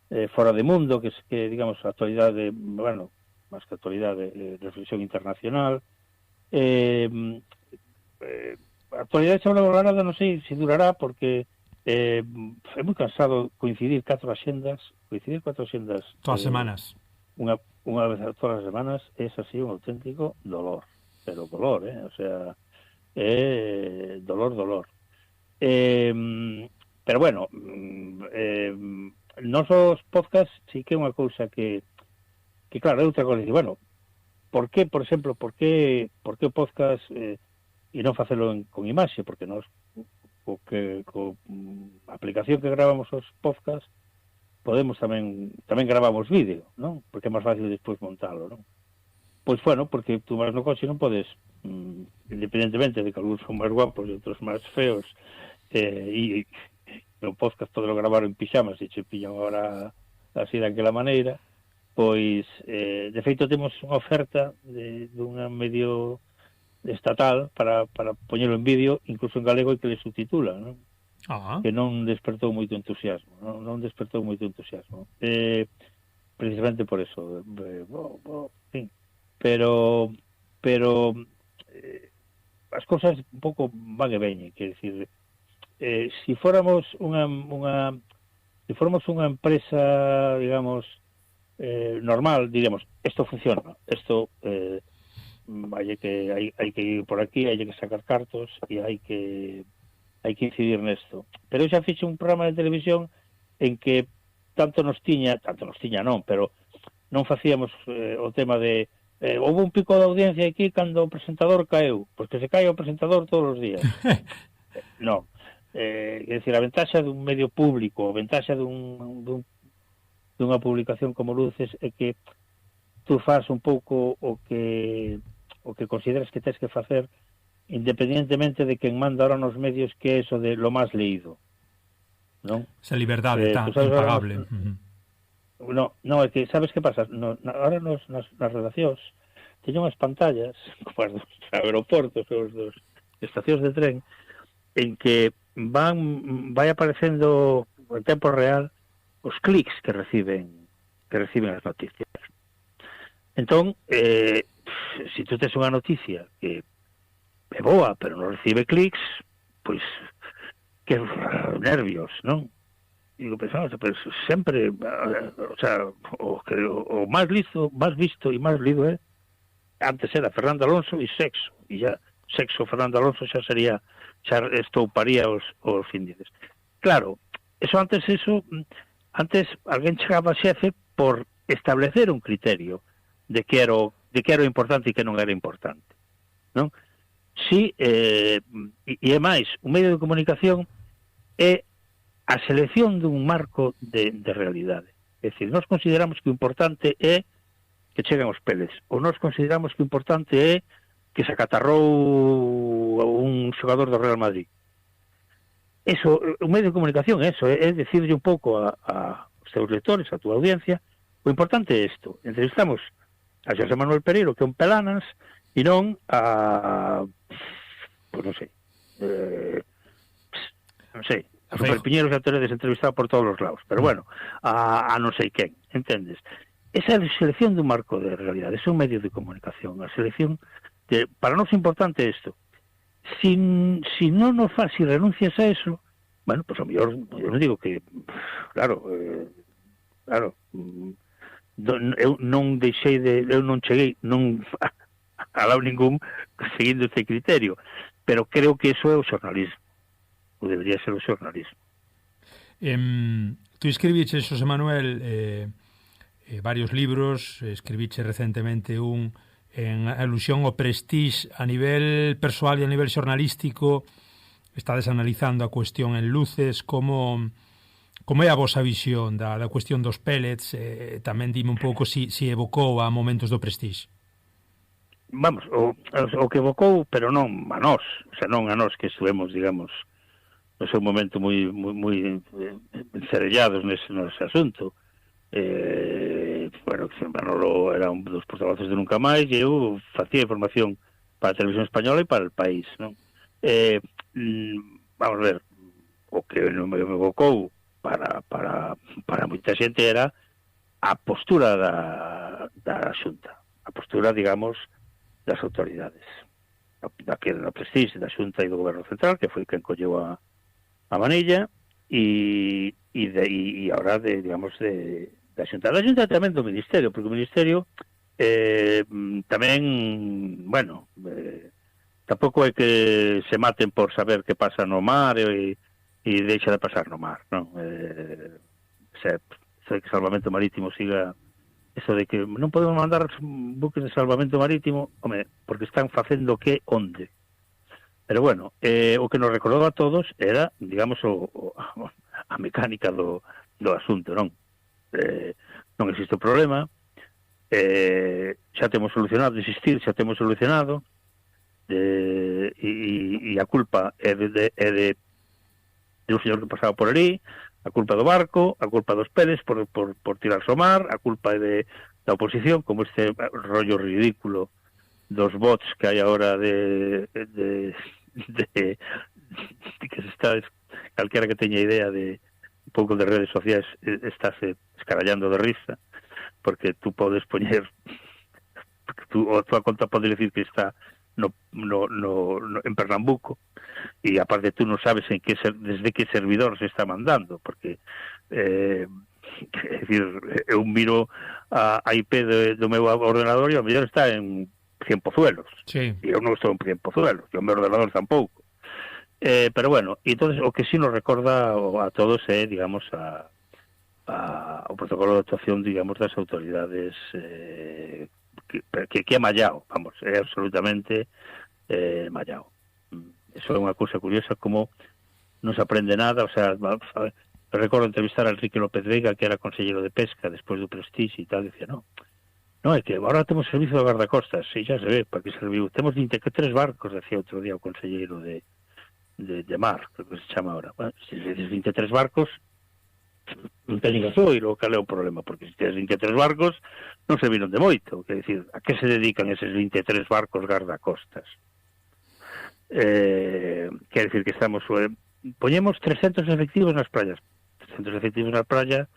é Fora de Mundo, que digamos, a actualidade, bueno, máis que actualidade, reflexión internacional. A actualidade sobrevalorada, non sei se durará, porque é moi cansado coincidir 4 axendas. Todas as semanas. Unha vez a todas as semanas, é así un auténtico dolor. Pero dolor, o sea... dolor. Pero bueno, nosos podcasts sí que é unha cousa que claro, é outra cousa. Bueno, por que, por exemplo, por que o podcast e non facelo con imaxe? Porque nós co aplicación que gravamos os podcasts podemos tamén gravamos vídeo, non? Porque é máis fácil despois montalo, non? Pois, bueno, porque tú vas no coche non podes, independentemente de que algúns son máis guapos e outros máis feos, e no podcast podelo gravar en pixamas e che pillan ahora así daquela maneira, pois, de feito, temos unha oferta dunha medio estatal para poñelo en vídeo, incluso en galego, e que le subtitula, non? Que non despertou moito entusiasmo, non despertou moito entusiasmo. Precisamente por eso, fin. Pero as cousas un pouco van e veñen, quer decir, se fóramos unha empresa, digamos, normal, diríamos, isto funciona, isto hai que ir por aquí, hai que sacar cartos e hai que incidir nesto. Pero eu xa fixe un programa de televisión en que tanto nos tiña non, pero non facíamos o tema de houve un pico de audiencia aquí cando o presentador caeu, pois que se cae o presentador todos os días. Non. É dicir, a ventaxa dun medio público, a ventaxa dunha publicación como Luces é que tú faz un pouco o que consideras que tens que facer, independientemente de quen manda ahora nos medios, que é eso de lo máis leído, non? Esa liberdade tan impagable. No, é que, sabes que pasa? Ahora nas redaccións teñen unhas pantallas, como as dos aeroportos ou dos estacións de tren, en que vai aparecendo en tempo real os clics que reciben as noticias. Entón, se tú tes unha noticia que é boa, pero non recibe clics, pois que nervios, non? Digo, pensaba, pero sempre, o sea, o máis listo, máis visto e máis lido antes era Fernando Alonso e Sexo, e ya Sexo Fernando Alonso xa sería, xa estouparía os índices. Claro, antes alguén chegaba a xefe por establecer un criterio de que era o importante e que non era importante, non? Si, e é máis, un medio de comunicación é a selección dun marco de realidade. É dicir, nós consideramos que o importante é que cheguen os peles, ou nós consideramos que o importante é que se acatarrou un xogador do Real Madrid. Eso, un medio de comunicación é eso, é decirle un pouco aos teus lectores, a túa audiencia, o importante é isto. Entrevistamos a Xosé Manuel Pereiro, que é un pelanas, e non pois non sei, a Super Piñeiro xa teredes entrevistado por todos os lados, pero bueno, a non sei quen, entendes? Esa é a selección dun marco de realidade, ese é un medio de comunicación, a selección para nós é importante isto. Si non nos faz, si renuncias a eso, bueno, pues a mellor, eu non digo que, claro, eu non deixei eu non cheguei, non a lado ningún seguindo este criterio, pero creo que eso é o xornalismo, ou debería ser o xornalismo. Tú escribiches, Xosé Manuel, varios libros, escribiche recentemente un en alusión ao Prestige a nivel persoal e a nivel xornalístico. Estades analizando a cuestión en luces, como é a vosa visión da cuestión dos pellets, tamén dime un pouco si evocou a momentos do Prestige. Vamos, o que evocou, pero non a nós, o sea, non a nós que estuvemos, digamos, no seu momento moi encerellados nese asunto. Bueno, Manolo era un dos portavoces de Nunca Máis e eu facía información para a televisión española e para o país, non? Vamos ver, o que me evocou para moita xente era a postura da Xunta, a postura, digamos, das autoridades, daquele no Prestige da Xunta e do Goberno Central, que foi quen colleu a manilla, e agora digamos da Xunta. Da Xunta tamén do Ministerio, porque o Ministerio tamén, bueno, tampouco é que se maten por saber que pasa no mar e deixa de pasar no mar, non? Sei que Salvamento Marítimo siga eso de que non podemos mandar buques de salvamento marítimo, home, porque están facendo que onde. Pero bueno, o que nos recordou a todos era, digamos, a mecánica do asunto, non? Non existe o problema, xa temos solucionado, existir, xa temos solucionado, e a culpa é de un señor que pasaba por ali, a culpa do barco, a culpa dos peles por tirarse ao mar, a culpa é da oposición, como este rollo ridículo dos bots que hai agora de que se está, calquera que teña idea de un pouco de redes sociais estáse escarallando de risa, porque tú podes poñer, a tua conta pode decir que está en Pernambuco, e aparte tú non sabes desde que servidor se está mandando, porque é dicir, eu miro a IP do meu ordenador e ao mellor está en Cienpozuelos, sí. E eu non estou en Cienpozuelos, e o meu ordenador tampouco, pero bueno, e entonces o que sí nos recorda a todos é, digamos, o protocolo de actuación, digamos, das autoridades que é mallao, vamos, é absolutamente mallao. Eso é unha cousa curiosa, como non se aprende nada, o sea, recordo entrevistar a Enrique López Vega, que era conselleiro de Pesca despois do Prestige e tal, e dicía, non, é que agora temos servizo de guardacostas, e xa se ve, para que serviu, temos 23 barcos, decía outro día o conselleiro de mar, creo que se chama ahora. Bueno, se dices 23 barcos, non teñen gasoil, o cal é o problema, porque se tenes 23 barcos non se viron de moito, quer dicir, a que se dedican eses 23 barcos guardacostas? Quer dicir que estamos poñemos 300 efectivos nas praias, 300 efectivos na praia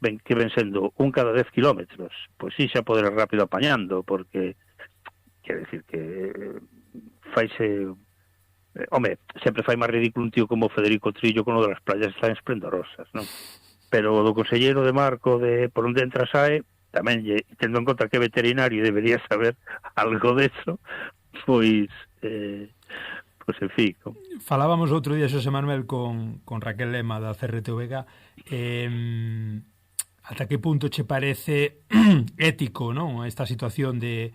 que ven sendo un cada 10 kilómetros, pois sí, xa poder rápido apañando, porque quer dicir que faise home, sempre fai máis ridículo un tío como Federico Trillo con o das playas están esplendorosas, non? Pero o do conselleiro de Marco de por onde entra sae, tamén, tendo en conta que é veterinario e debería saber algo deso, pois, pois en fin. Falábamos outro día, Xosé Manuel, con Raquel Lema da CRTVG, ata que punto che parece ético, non? Esta situación de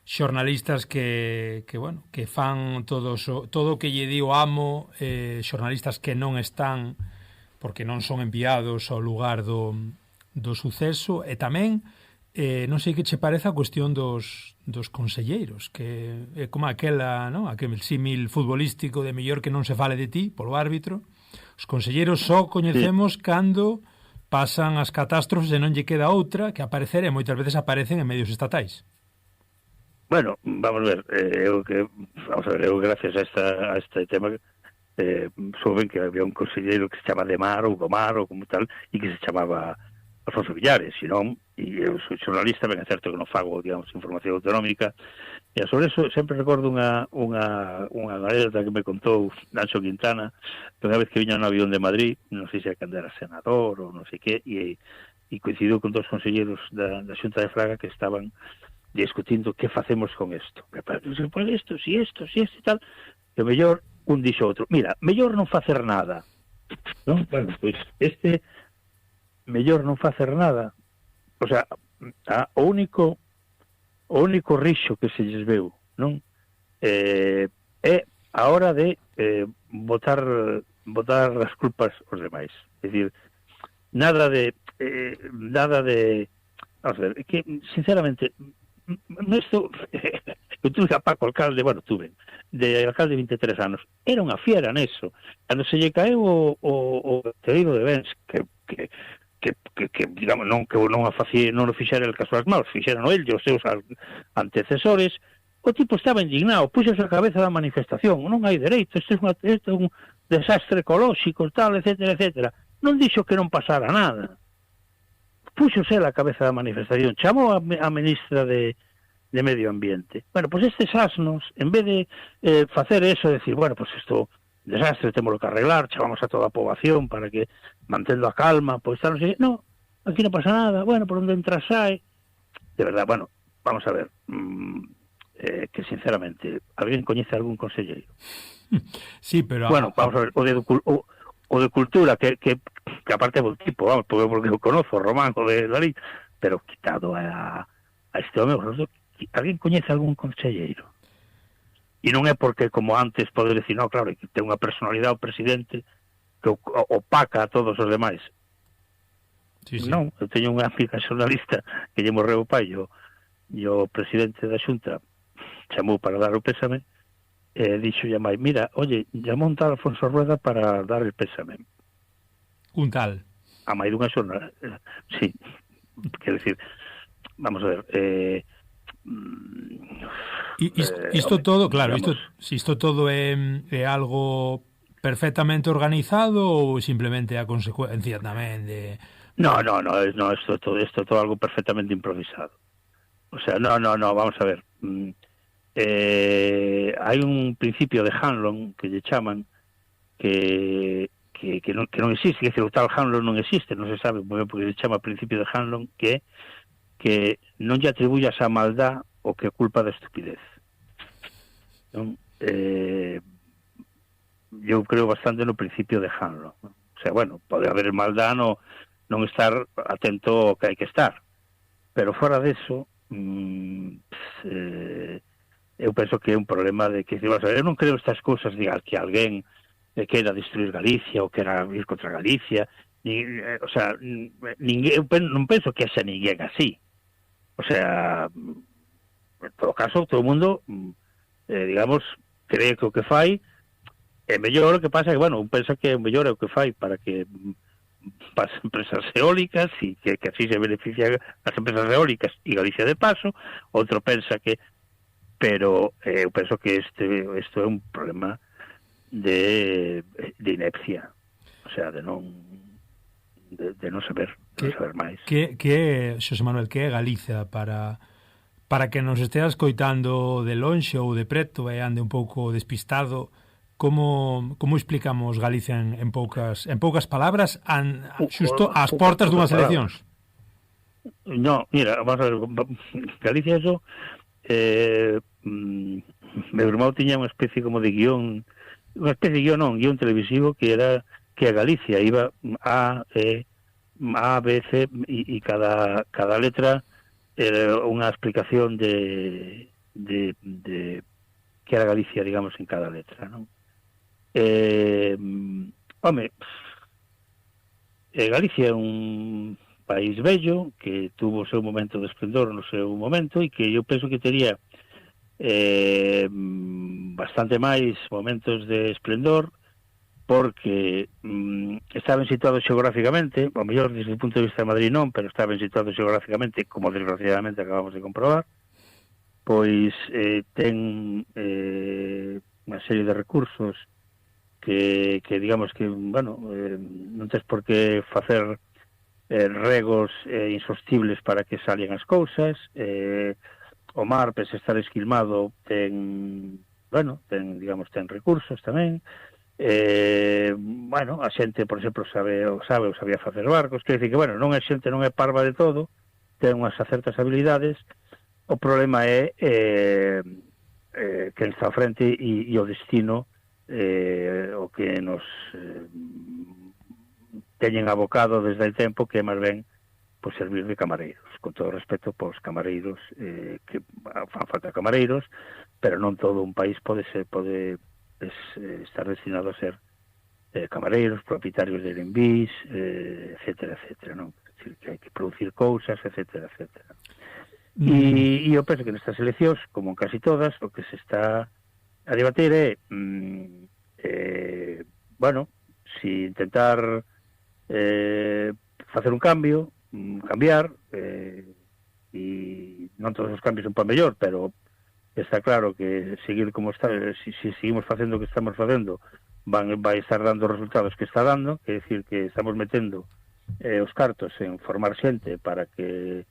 xornalistas que bueno, que fan todo o que lle di o amo, xornalistas que non están porque non son enviados ao lugar do suceso, e tamén non sei que che parece a cuestión dos conselleiros, que é como aquela, non? Aquel símil futbolístico de mellor que non se fale de ti polo árbitro. Os conselleiros só coñecemos cando pasan as catástrofes e non lle queda outra que aparecer, e moitas veces aparecen en medios estatais. Bueno, vamos a ver, eu gracias a este tema souben que había un conselleiro que se chama Demar ou Domar ou como tal, e que se chamaba Alfonso Villares, senón, e eu sou xornalista, ben é certo que non fago, digamos, información autonómica, e sobre eso sempre recordo unha anécdota que me contou Nacho Quintana, que unha vez que viña no avión de Madrid, non sei se a cando era senador ou non sei que, e coincidiu con dos conselleiros da Xunta de Fraga que estaban discutindo que facemos con isto. Pues isto, si isto e tal, que mellor un dixo outro, mira, mellor non facer nada. Non? Bueno, pois mellor non facer nada. O sea, o único rixo que se lles veu, non? É a hora de botar as culpas aos demais. É dicir, nada de vamos a ver, que sinceramente isto, eu tuve a Paco alcalde, bueno, de alcalde 23 anos, era unha fiera neso, cando se lle caeu o tereiro de Bens, que digamos, non o fixera el casual mal, fixeran el e os seus antecesores, o tipo estaba indignado, puxose a cabeza da manifestación, non hai dereito, isto é un desastre ecolóxico, tal, etcétera, non dixo que non pasara nada, puxose a cabeza da manifestación, chamou a ministra de Medio Ambiente. Bueno, pois estes asnos, en vez de facer eso, decir, bueno, pois isto desastre, temos que arreglar, chamamos a toda a poboación para que mantendo a calma, pois tal, non sei, no, aquí non pasa nada, bueno, por onde entra sai, de verdad, bueno, vamos a ver, que sinceramente, alguén coñece algún conselleiro? Sí, pero... Bueno, vamos a ver, o de cultura, que aparte é bo tipo, vamos, porque eu conozo, Román, o de Dalí, pero quitado a este home, alguén coñece algún conselleiro? E non é porque, como antes, poder decir, no, claro, que ten unha personalidade o presidente que opaca a todos os demais. Sí. Non, eu teño unha amiga xornalista que lle morreu o pai, e o presidente da Xunta chamou para dar o pésame, e dixo a mai, mira, oye, llamou un tal Alfonso Rueda para dar el pésame. Un tal? A mai dunha xornalista, sí, quer decir, vamos a ver, isto todo, claro, isto todo é algo perfectamente organizado ou simplemente a consecuencia tamén de... No, isto todo algo perfectamente improvisado. O sea, no, vamos a ver. Hai un principio de Hanlon que lle chaman que non existe, que o tal Hanlon non existe, non se sabe porque se chama principio de Hanlon, que non lle atribullas a maldad o que é culpa da estupidez. Non? Eu creo bastante no principio de Hanlon. O sea, bueno, pode haber maldad non estar atento ao que hai que estar, pero fora deso eu penso que é un problema de que, eu non creo estas cousas de que alguén quera destruir Galicia ou quera ir contra Galicia, o sea, eu non penso que haxa ninguén así. O sea, en todo caso, todo o mundo, digamos, cree que o que fai é mellor. O que pasa é que, bueno, un pensa que o mellor é o que fai para que para as empresas eólicas e que así se benefician as empresas eólicas e Galicia de paso. Outro pensa que, pero eu penso que isto é un problema de inepcia, o sea, de non saber máis. Que é, Xosé Manuel, que é Galicia para que nos estea escoitando de lonxe ou de preto e ande un pouco despistado? como explicamos Galicia en poucas palabras xusto ás portas dunhas eleccións? No, mira, vamos a ver, Galicia eso meu irmão tiña unha especie como de guión, guión televisivo que era que a Galicia iba A, B, C e cada letra era unha explicación de que era Galicia, digamos, en cada letra, non? Galicia é un país bello que tuvo o seu momento de esplendor no seu momento e que eu penso que tería bastante máis momentos de esplendor porque estaban situados xeográficamente, ao mellor desde o punto de vista de Madrid non, pero estaban situados xeográficamente, como desgraciadamente acabamos de comprobar, pois ten unha serie de recursos que digamos que, bueno, non tens por que facer regos insostibles para que salgan as cousas, o mar, pese estar esquilmado, ten recursos tamén, a xente, por exemplo, sabía facer barcos, quer dizer que, bueno, non é xente, non é parva de todo, ten unhas certas habilidades. O problema é que está ao frente e o destino o que nos teñen abocado desde o tempo, que é máis ben pues, servir de camareiros, con todo respeto pos camareiros, que fan falta camareiros, pero non todo un país pode estar destinado a ser camareiros, propietarios de Airbnbs, etcétera, etcétera, non? É dicir, que hai que producir cousas, etcétera, etcétera. E eu penso que nestas eleccións, como en casi todas, o que se está a debater é si intentar facer un cambio, cambiar, e non todos os cambios son para mellor, pero está claro que seguir como está, si seguimos facendo o que estamos facendo, vai estar dando os resultados que está dando, que é dicir que estamos metendo os cartos en formar xente para que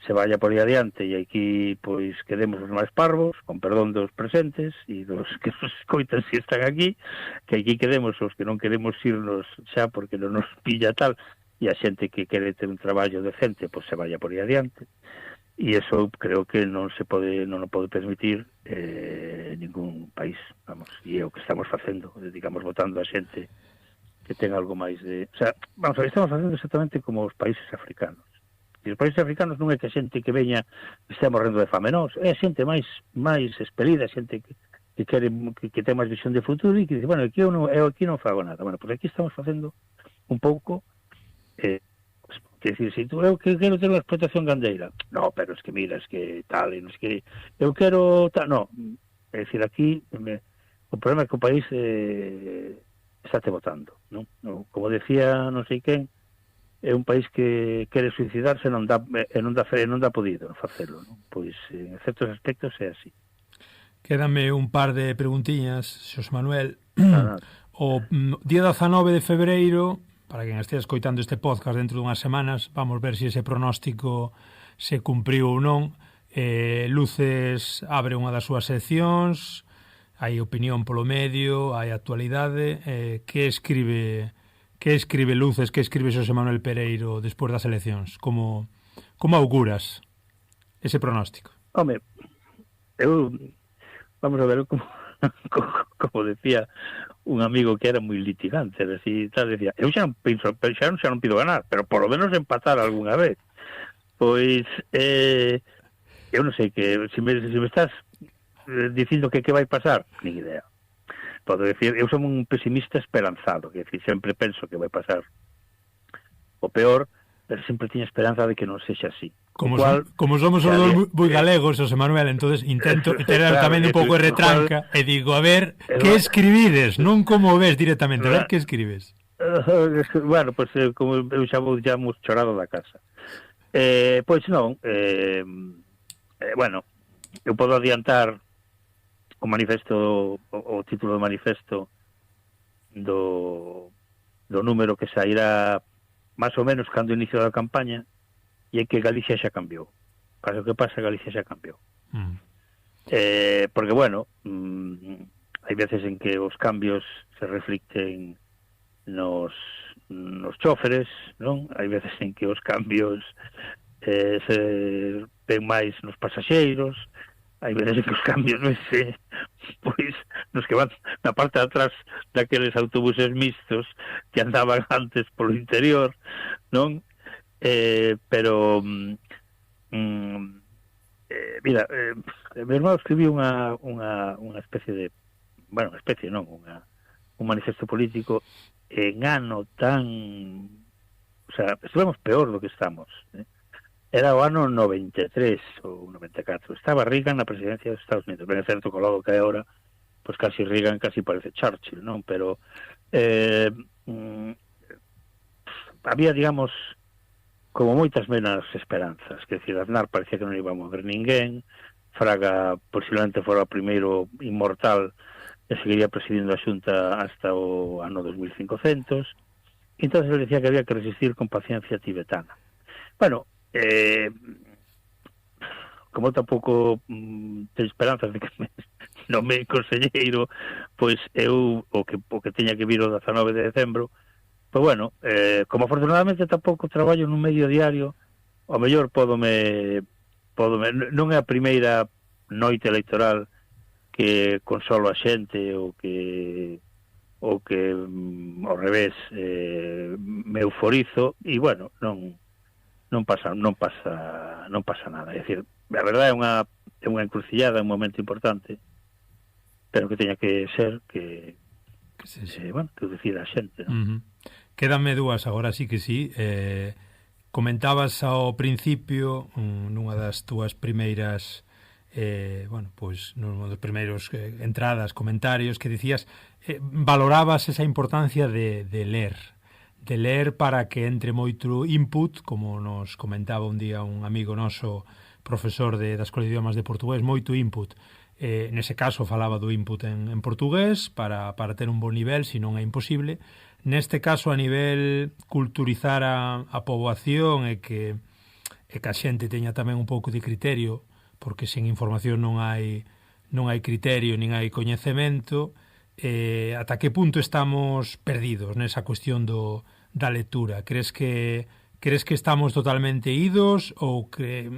se vaya por aí adiante e aquí pois quedemos os máis parvos, con perdón dos presentes e dos que nos escoitan se están aquí, que aquí quedemos os que non queremos irnos xa porque non nos pilla tal, e a xente que quere ter un traballo decente pois se vaya por aí adiante. E iso creo que non o pode permitir ningún país, vamos, e é o que estamos facendo, digamos, votando a xente que ten algo máis de... O sea, vamos a ver, estamos facendo exactamente como os países africanos. E os países africanos non é que a xente que veña estea morrendo de fame, non, é a xente máis expelida, xente que quere que ten máis visión de futuro e que dice, bueno, eu aquí non fago nada. Bueno, pues aquí estamos facendo un pouco que decir, se tú eu que quero ter unha explotación gandeira, no, pero es que mira, es que tal, es que eu quero tal, no, é dicir, aquí o problema é que o país estáte votando, non? Como decía non sei quen, é un país que quere suicidarse e non dá podido facelo, non? Pois en certos aspectos é así. Quédame un par de preguntiñas, Xosé Manuel. O día 19 de febreiro, para quen estea escoitando este podcast dentro dunhas semanas, vamos ver se ese pronóstico se cumpriu ou non. Luces abre unha das súas seccións, hai opinión polo medio, hai actualidade. Que escribe Luces, que escribe Xosé Manuel Pereiro despois das eleccións? Como auguras ese pronóstico? Home, vamos a ver, como decía un amigo que era moi litigante, decía, eu xa non pido ganar, pero por lo menos empatar algunha vez. Pois, eu non sei, que se me estás dicindo que vai pasar, nin idea. Podo decir, eu son un pesimista esperanzado, que decir, sempre penso que vai pasar o peor, pero sempre tiña esperanza de que non sexa así. Como somos os dos moi galegos, Xosé Manuel, entonces intento ter tamén un pouco de retranca e digo, a ver, que escribides? Non como ves directamente, a ver que escribes. Bueno, pois como eu xa hemos chorado da casa. Pois non, bueno, eu podo adiantar o manifesto, o título do manifesto do número que sairá máis ou menos cando inicio da campaña, e é que Galicia xa cambiou. Pasa o que pasa, Galicia xa cambiou. Porque, bueno, hai veces en que os cambios se reflicten nos chóferes, non? Hai veces en que os cambios se ven máis nos pasaxeiros, hai veces en que os cambios vese, pois, nos que van na parte de atrás daqueles autobuses mixtos que andaban antes polo interior, non? Pero mira, meu irmão escribiu unha especie de, bueno, unha especie non, un manifesto político en ano tan, o sea, estivemos peor do que estamos, Era o ano 93 ou 94. Estaba Reagan na presidencia dos Estados Unidos. Ben, é certo que ao lado que é ahora, pois casi Reagan casi parece Churchill, non? Pero había, digamos, como moitas menos esperanzas. Que decir, Aznar parecía que non iba a mover ninguén. Fraga posiblemente fora o primeiro inmortal e seguiría presidindo a Xunta hasta o ano 2500. Entón, ele decía que había que resistir con paciencia tibetana. Bueno, como tampouco ten esperanzas de que me nome conselleiro, pois eu o que teña que vir o 19 de decembro, pois bueno, como afortunadamente tampouco traballo nun medio diario, ao mellor podome non é a primeira noite electoral que consolo a xente ou que ao revés me euforizo, e bueno, non pasa nada. É dicir, a verdade é unha encrucillada, un momento importante, pero que teña que ser que bueno, que o decida a xente, non? Quédame dúas agora, sí que sí. Comentabas ao principio nunha das túas primeiras bueno, pois nunha dos primeiros entradas, comentarios, que dicías valorabas esa importancia de ler para que entre moito input, como nos comentaba un día un amigo noso, profesor da Escola de Idiomas de Portugués, moito input. Nese caso falaba do input en portugués para ter un bon nivel, se non é imposible. Neste caso, a nivel culturizar a poboación e que a xente teña tamén un pouco de criterio, porque sen información non hai criterio nin hai coñecemento. Ata que punto estamos perdidos nesa cuestión da lectura? Crees que estamos totalmente idos ou que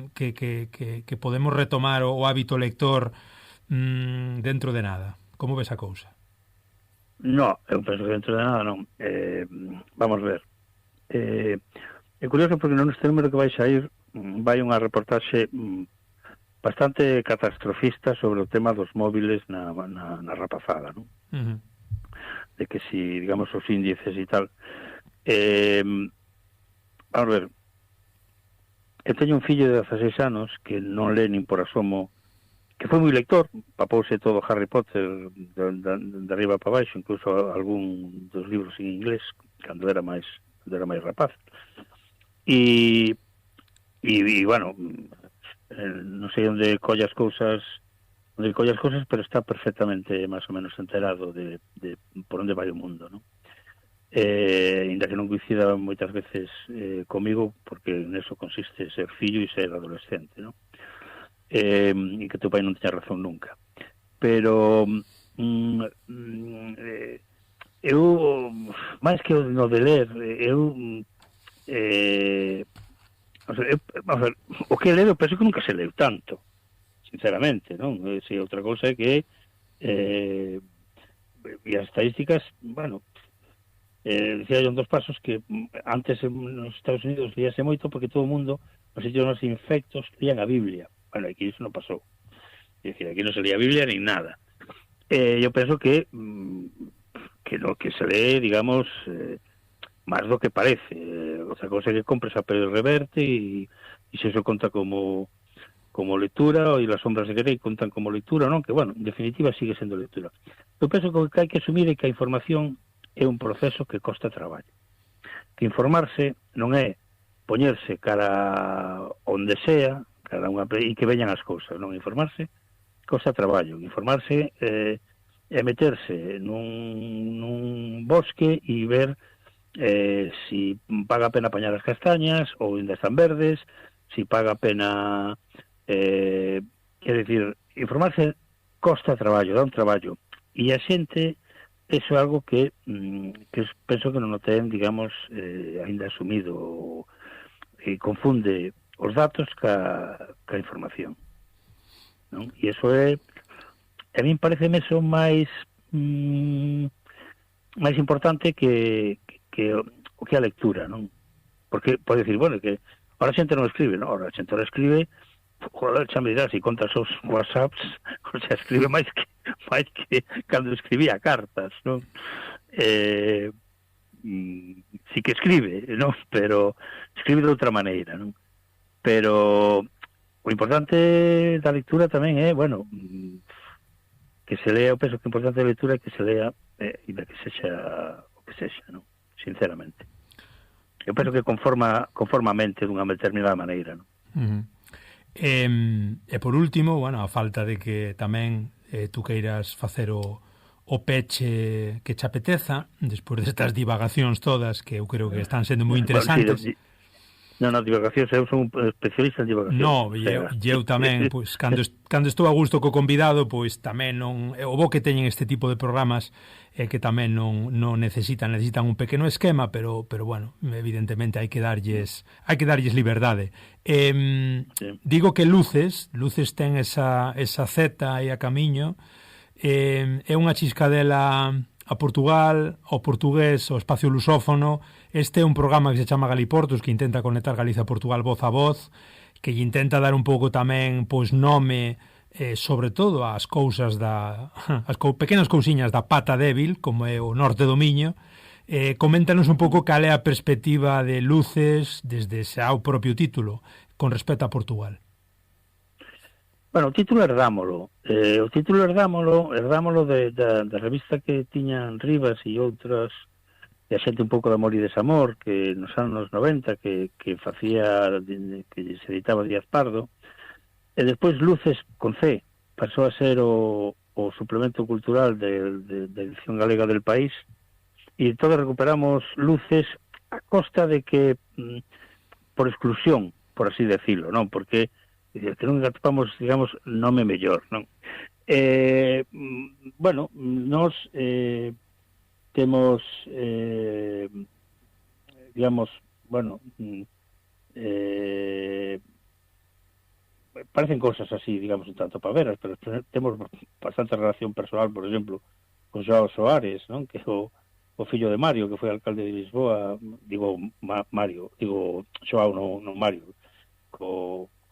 podemos retomar o hábito lector dentro de nada? Como ves a cousa? No, eu penso que dentro de nada non. Vamos ver. É curioso porque non este número que vai sair vai unha reportaxe bastante catastrofista sobre o tema dos móviles na rapazada, non? De que si, digamos, os índices e tal. Vamos ver. Eu teño un fillo de 16 anos que non lé nin por asomo, que foi moi lector, papouse todo Harry Potter de arriba para baixo, incluso algún dos libros en inglés, cando era máis rapaz. E bueno, non sei onde colle as cousas, pero está perfectamente máis ou menos enterado de por onde vai o mundo, non? Ainda que non coincida moitas veces comigo, porque neso consiste ser fillo e ser adolescente, non? E que teu pai non teña razón nunca. Pero eu, máis que no de ler, vamos a ver, o que leio penso que nunca se leu tanto, sinceramente, non? Se outra cousa é que e as estadísticas, bueno, decía yo en dos pasos que antes nos Estados Unidos leíase moito porque todo o mundo, nos sitios nos infectos, leían a Biblia. Bueno, aquí iso non pasou. É dicir, aquí non se leía a Biblia nin nada. Eu penso que lo que se lee, digamos, máis do que parece. Outra cousa é que compres a Pedro Reverte e se iso conta como lectura, e Las sombras de Grey contan como lectura, non? Que, bueno, en definitiva sigue sendo lectura. Eu penso que hai que asumir que a información é un proceso que costa traballo. Que informarse non é poñerse cara onde sea, cara unha e que veñan as cousas, non? Informarse costa traballo. Informarse é meterse nun bosque e ver si paga a pena apañar as castañas ou ainda están verdes, si paga a pena é dicir, informarse costa traballo, dá un traballo. e a xente eso é algo que penso que non o ten, digamos, ainda asumido, e confunde os datos ca información, non? E iso é, a min pareceme eso máis máis importante que a lectura, non? Porque pode decir, bueno, que ahora a xente non escribe, non? Ahora a xente non escribe, joder, xa me dirás, se contas os WhatsApps, o sea, escribe máis que cando escribía cartas, non? Sí que escribe, non? Pero escribe de outra maneira, non? Pero o importante da lectura tamén é, bueno, que se lea, eu penso que o importante da lectura é que se lea e que sexa o que sexa, non? Sinceramente. Eu penso que conforma a mente dunha determinada maneira, non? E por último, bueno, a falta de que tamén tú queiras facer o peche que che apeteza, despois destas divagacións todas que eu creo que están sendo moi interesantes. Bueno, sí, non, divagacións, eu son un especialista en divagacións. No, eu tamén, pois, cando estou a gusto co convidado, pois tamén non, o bo que teñen este tipo de programas é que tamén non necesitan un pequeno esquema, pero bueno, evidentemente hai que darlles liberdade. Sí. Digo que Luces ten esa zeta aí a camiño, é unha chiscadela a Portugal, ao portugués, ao espacio lusófono. Este é un programa que se chama Galiportos, que intenta conectar Galiza a Portugal voz a voz, que intenta dar un pouco tamén pois nome, sobre todo ás cousas as pequenas cousiñas da pata débil, como é o norte do Miño. Coméntanos un pouco cal é a perspectiva de Luces desde xa o propio título con respecto a Portugal. Bueno, o título herdámolo da revista que tiñan Rivas e outras, e a xente un pouco de amor e desamor, que nos anos 90 que facía, que se editaba Díaz Pardo, e despois Luces con C pasou a ser o suplemento cultural da edición galega del País, e todos recuperamos Luces a costa de que por exclusión, por así decirlo, non? Porque que non atopamos, digamos, nome mellor, non? Bueno, nos temos, digamos, bueno, parecen cosas así, digamos, un tanto paveras, pero temos bastante relación personal, por exemplo, con Joao Soares, non? Que é o fillo de Mario, que foi alcalde de Lisboa, digo Mario, digo Joao, non Mario,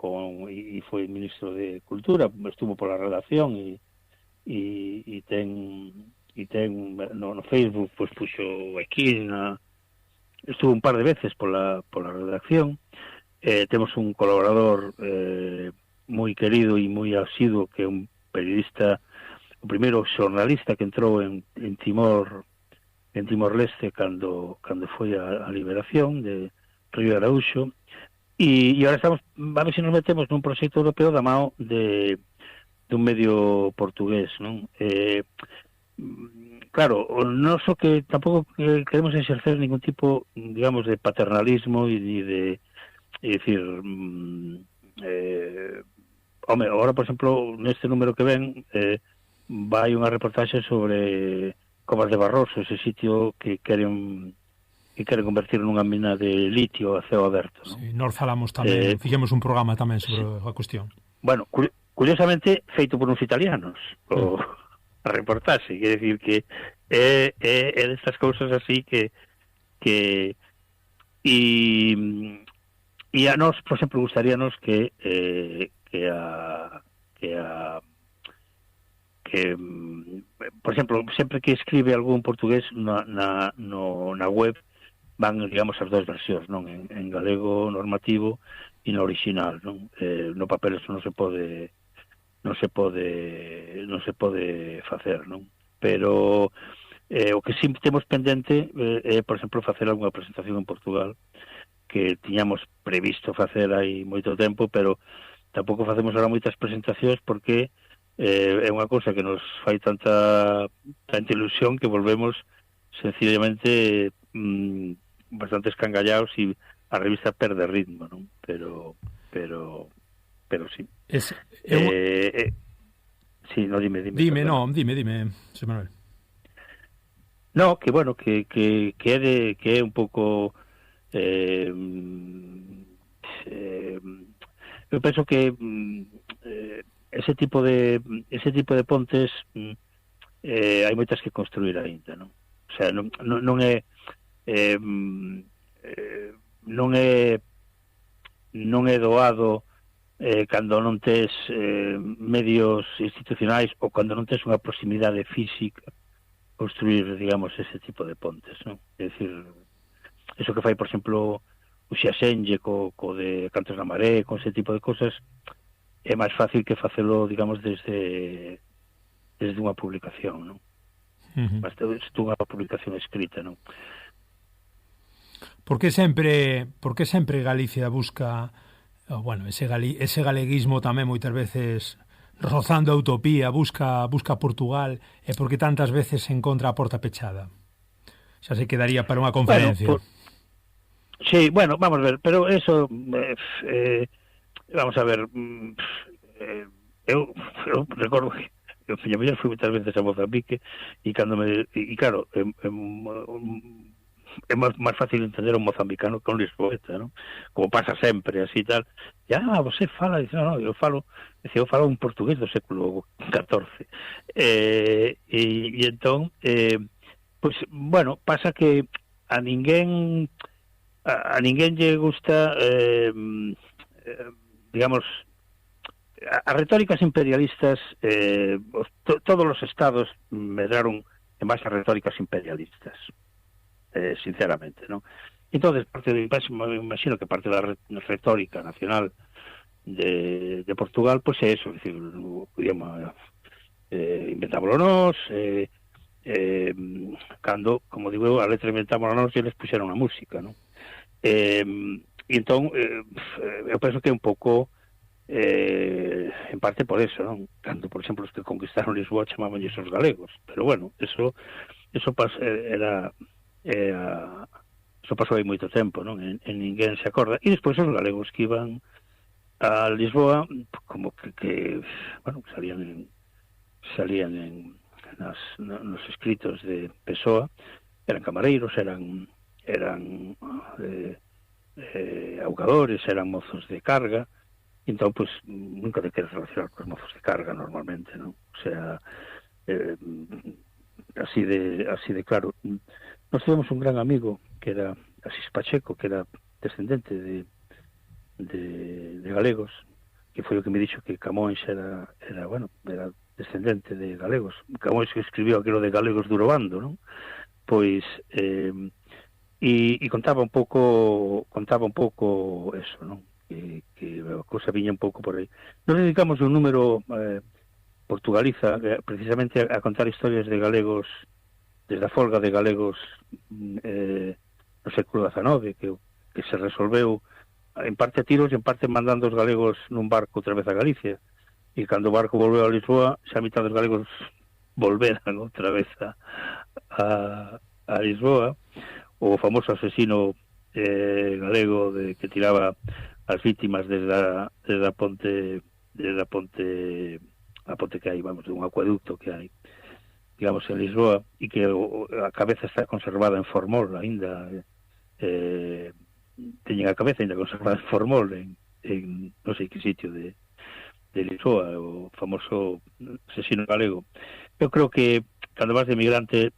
e foi ministro de Cultura, estuvo pola redacción e ten no Facebook, pois puxo aquí estuvo un par de veces pola redacción. Temos un colaborador moi querido e moi asiduo, que é un periodista, o primeiro xornalista que entrou en Timor-Leste cando foi a liberación de Río Araúxo. E agora estamos, a ver se nos metemos nun proxecto europeo da mão de un medio portugués, non? Claro, non só que tampouco queremos exercer ningún tipo, digamos, de paternalismo e de decir, agora, por exemplo, neste número que ven, vai unha reportaxe sobre Covas de Barroso, ese sitio que queren convertir nunha mina de litio a ceo aberto, non? Sí, nós falamos tamén, fixemos un programa tamén sobre a cuestión. Bueno, curiosamente feito por uns italianos, a reportaxe, quer decir que é destas cousas así que e a nós, por exemplo, gustaríanos que por exemplo, sempre que escribe algún portugués na web, van, digamos, as dúas versións, non? En galego normativo e no original, non? No papel eso non se pode facer, non? Pero o que sí temos pendente é, por exemplo, facer algunha presentación en Portugal, que tiñamos previsto facer hai moito tempo, pero tampouco facemos ahora moitas presentacións porque é unha cousa que nos fai tanta ilusión que volvemos sencillamente bastante escangallados e a revista perde ritmo, non? Pero sí. Sí, no, dime. Dime, José Manuel. No, que bueno, que é un pouco eu penso que ese tipo de pontes hai moitas que construir aínda, non? O sea, non é non é doado cando non tes medios institucionais ou cando non tes unha proximidade física construir, digamos, ese tipo de pontes, non? É dicir, eso que fai, por exemplo, o Xiaxenlle co de Cantos na Maré, con ese tipo de cosas, é máis fácil que facelo, digamos, desde unha publicación, non? Desde unha publicación escrita, non? Por que sempre Galicia busca, bueno, ese galeguismo tamén moitas veces rozando a utopía, busca Portugal, e por que tantas veces se encontra a porta pechada? Xa se quedaría para unha conferencia. Bueno, sí, bueno, vamos a ver, pero eso vamos a ver, eu recordo que eu fui moitas veces a Mozambique e claro, é máis fácil entender un mozambicano que un lisboeta, non? Como pasa sempre, así tal. E, você fala, dice, no, eu falo un portugués do século XIV. E entón, pois, bueno, pasa que a ninguén lle gusta, digamos, as retóricas imperialistas, todos os estados medraron en base a retóricas imperialistas. Sinceramente, ¿no? Entonces, me imagino que parte de la retórica nacional de Portugal, pues es eso, es decir, o idioma inventámoslo nós, cando, como digo, a letra inventámoslo nós e les puxeron a música, ¿no? E entón, eu penso que é un pouco en parte por eso, ¿no? Cando, por exemplo, os que conquistaron Lisboa chamábanlles os galegos, pero bueno, eso era eso pasou aí moito tempo, non? En ninguén se acorda. E despois os galegos que iban a Lisboa, como que bueno, salían nos escritos de Pessoa, eran camareiros, eran augadores, eran mozos de carga. Entón, pues, nunca te queres relacionar con os mozos de carga normalmente, non? O sea, así de claro. Nós tivemos un gran amigo que era Asís Pacheco, que era descendente de galegos, que foi o que me dixo que Camões era descendente de galegos. Camões que escribiu aquilo de galegos duro bando, non? Pois e contaba un pouco eso, non? Que a cousa viña un pouco por aí. Nos dedicamos un número Portugaliza precisamente a contar historias de galegos desde a folga de galegos no século XIX, que se resolveu en parte a tiros e en parte mandando os galegos nun barco outra vez a Galicia. E cando o barco volveu a Lisboa, xa a mitad dos galegos volveran outra vez a Lisboa. O famoso asesino galego que tiraba as vítimas desde a ponte que hai, vamos, de un acueducto que hai, digamos, en Lisboa, e que a cabeza está conservada en formol ainda, teñen a cabeza ainda conservada en formol en non sei que sitio de Lisboa, o famoso asesino galego. Eu creo que cando vas de migrante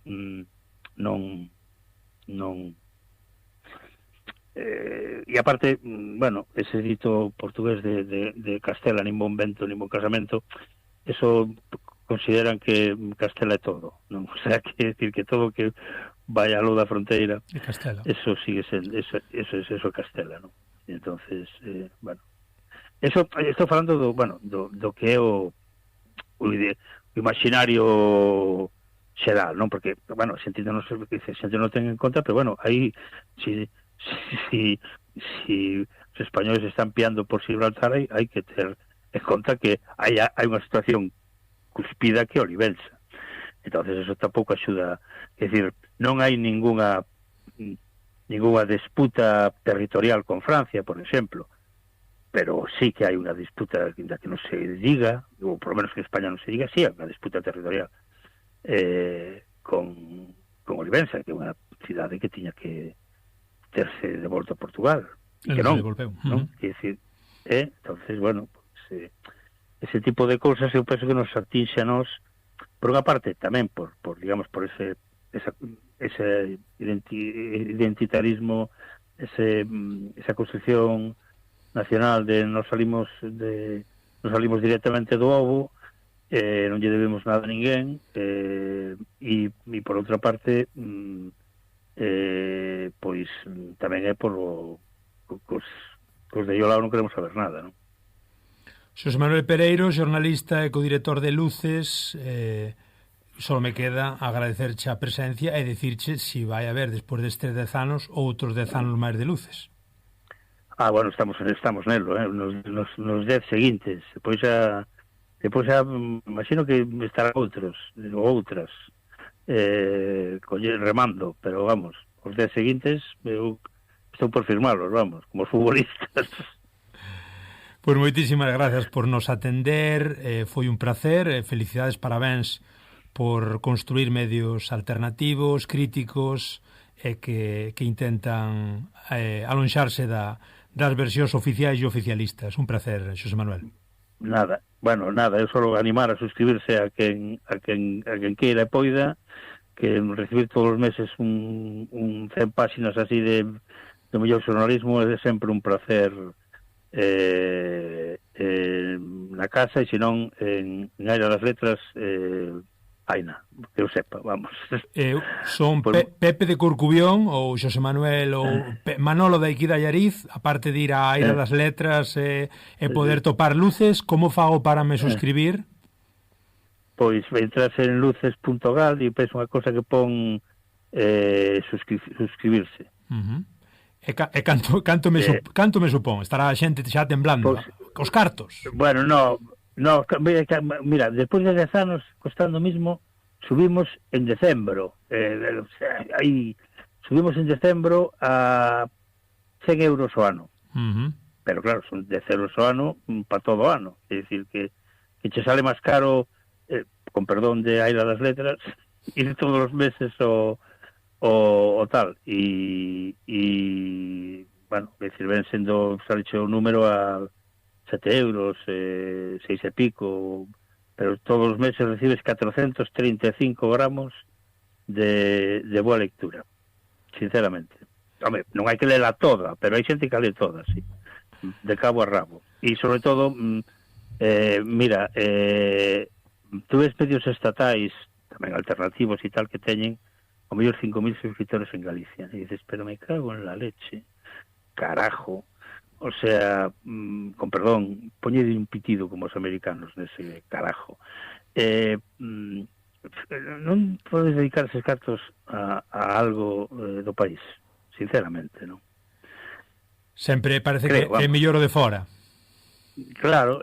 non e aparte, bueno, ese dito portugués de Castela, nin bon vento, nin bon casamento, eso consideran que Castela é todo, non? O sea, que decir que todo que vai alo da fronteira, eso sigue sendo, eso é Castela, non? E entonces, bueno, eso, estou falando do que é o imaginario xeral, non? Porque, bueno, xente non ten en conta, pero bueno, aí si os españoles están piando por Gibraltar, hai que ter en conta que hai unha situación cuspida que Olivenza. Entonces eso tampouco axuda, é dicir, non hai ningunha disputa territorial con Francia, por exemplo. pero sí que hai unha disputa da que non se diga, ou por lo menos que en España non se diga, sí, hai unha disputa territorial con Olivenza, que é unha cidade que tiña que terse de volta a Portugal, e que non, non? Que decir, entonces, bueno, pues, ese tipo de cousas eu penso que nos atinxe a nós, por unha parte tamén por digamos, por ese identitarismo, esa construcción nacional de nos salimos directamente do ovo, non lle debemos nada a ninguén, e por outra parte pois tamén é por cos de Iolao non queremos saber nada, non? Xosé Manuel Pereiro, xornalista e codirector de Luces, só me queda agradecerche a presencia e dicirche si vai haber, despois destes 10 anos, outros 10 anos máis de Luces. Bueno, estamos nelo, nos 10 seguintes. Depois xa imagino que estarán outras remando, pero vamos, os 10 seguintes eu estou por firmarlos, vamos, como os futbolistas. Pois moitísimas gracias por nos atender, foi un placer, felicidades, parabéns por construir medios alternativos, críticos, que intentan alonxarse das versións oficiais e oficialistas. Un placer, Xosé Manuel. Nada, eu só animar a suscribirse a quen queira e poida, que recibir todos os meses un 100 páxinas así de mellor xornalismo é sempre un placer na casa, e senón en Aira das Letras, aina, que eu sepa, vamos. Son Pepe de Corcubión ou Xosé Manuel ou Manolo de Aiquida Allariz, aparte de ir a Aira das Letras e poder topar Luces, como fago para me suscribir? Pois entras en luces.gal e ves unha cosa que pon suscribirse. E canto me supón? Estará a xente xa temblando, os cartos? Bueno, no, mira, despois de 10 anos costando mismo, subimos en decembro, subimos en decembro a 100 euros o ano, pero claro, son 10 euros o ano para todo o ano, é dicir que che sale máis caro, con perdón de Aira das Letras, ir todos os meses o tal, e bueno, é dicir, ven sendo, saliche o número a 7 euros, 6 e pico, pero todos os meses recibes 435 gramos de boa lectura, sinceramente. Home, non hai que lela toda, pero hai xente que lê toda, sí, de cabo a rabo. E sobre todo, mira, tú ves medios estatais, tamén alternativos e tal, que teñen o mellor 5.000 suscriptores en Galicia, e dices, pero me cago en la leche, carajo. O sea, con perdón, poñede un pitido como os americanos nese carajo. Non podes dedicar eses cartos a algo do país, sinceramente, non? Sempre parece que é mellor o de fora. Claro,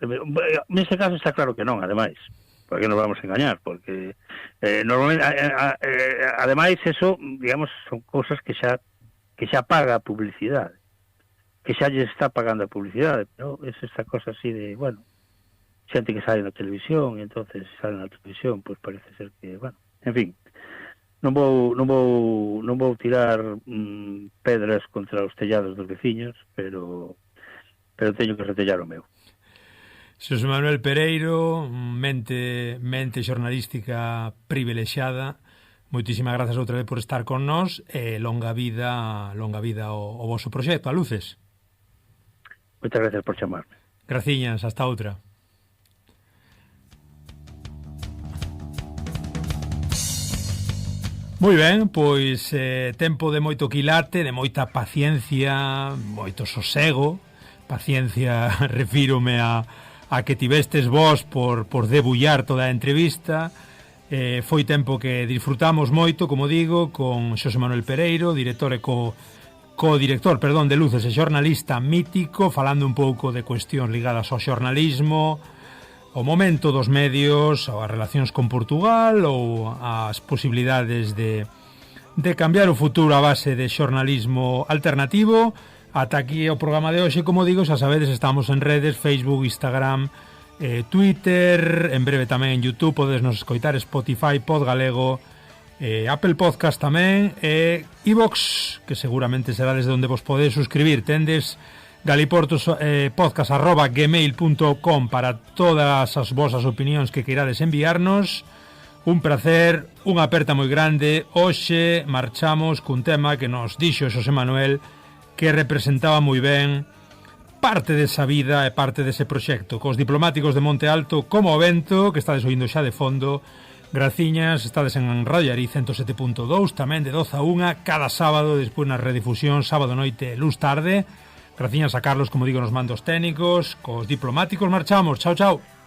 nese caso está claro que non, ademais. Porque nos vamos a engañar, porque normalmente, ademais, eso, digamos, son cosas que xa paga a publicidade, que xa lle está pagando a publicidade, ¿no? Es esta cosa así de, bueno, xente que sale na televisión, e entonces sale na televisión, pues parece ser que, bueno, en fin, non vou tirar pedras contra os tellados dos veciños, pero teño que retellar o meu. Xosé Manuel Pereiro, mente xornalística privilexiada, moitísimas grazas outra vez por estar con nós, e longa vida o voso proxecto, a Luces. Moitas gracias por chamarme. Graciñas, hasta outra. Moi ben, pois tempo de moito quilate, de moita paciencia, moito sosego. Paciencia, refírome a que tivestes vos por debullar toda a entrevista. Foi tempo que disfrutamos moito, como digo, con Xosé Manuel Pereiro, director e co-director, de Luces e xornalista mítico, falando un pouco de cuestións ligadas ao xornalismo, o momento dos medios, ou as relacións con Portugal, ou as posibilidades de cambiar o futuro a base de xornalismo alternativo. Ata aquí o programa de hoxe, como digo, xa sabedes, estamos en redes, Facebook, Instagram, Twitter, en breve tamén en YouTube, podes nos escoitar Spotify, Podgalego, Apple Podcast tamén, iVox, que seguramente será desde onde vos podedes suscribir. Tendes galiportospodcast@gmail.com para todas as vosas opinións que queirades enviarnos. Un placer, unha aperta moi grande. Hoxe marchamos cun tema que nos dixo Xosé Manuel, que representaba moi ben parte desa vida e parte dese proxecto, cos diplomáticos de Monte Alto como o vento, que estades oindo xa de fondo. Graciñas, estades en Radio Ari 107.2, tamén de 12 a 1 cada sábado, despois na redifusión sábado noite, luz tarde. Graciñas a Carlos, como digo, nos mandos técnicos. Cos diplomáticos marchamos. Chao, chao.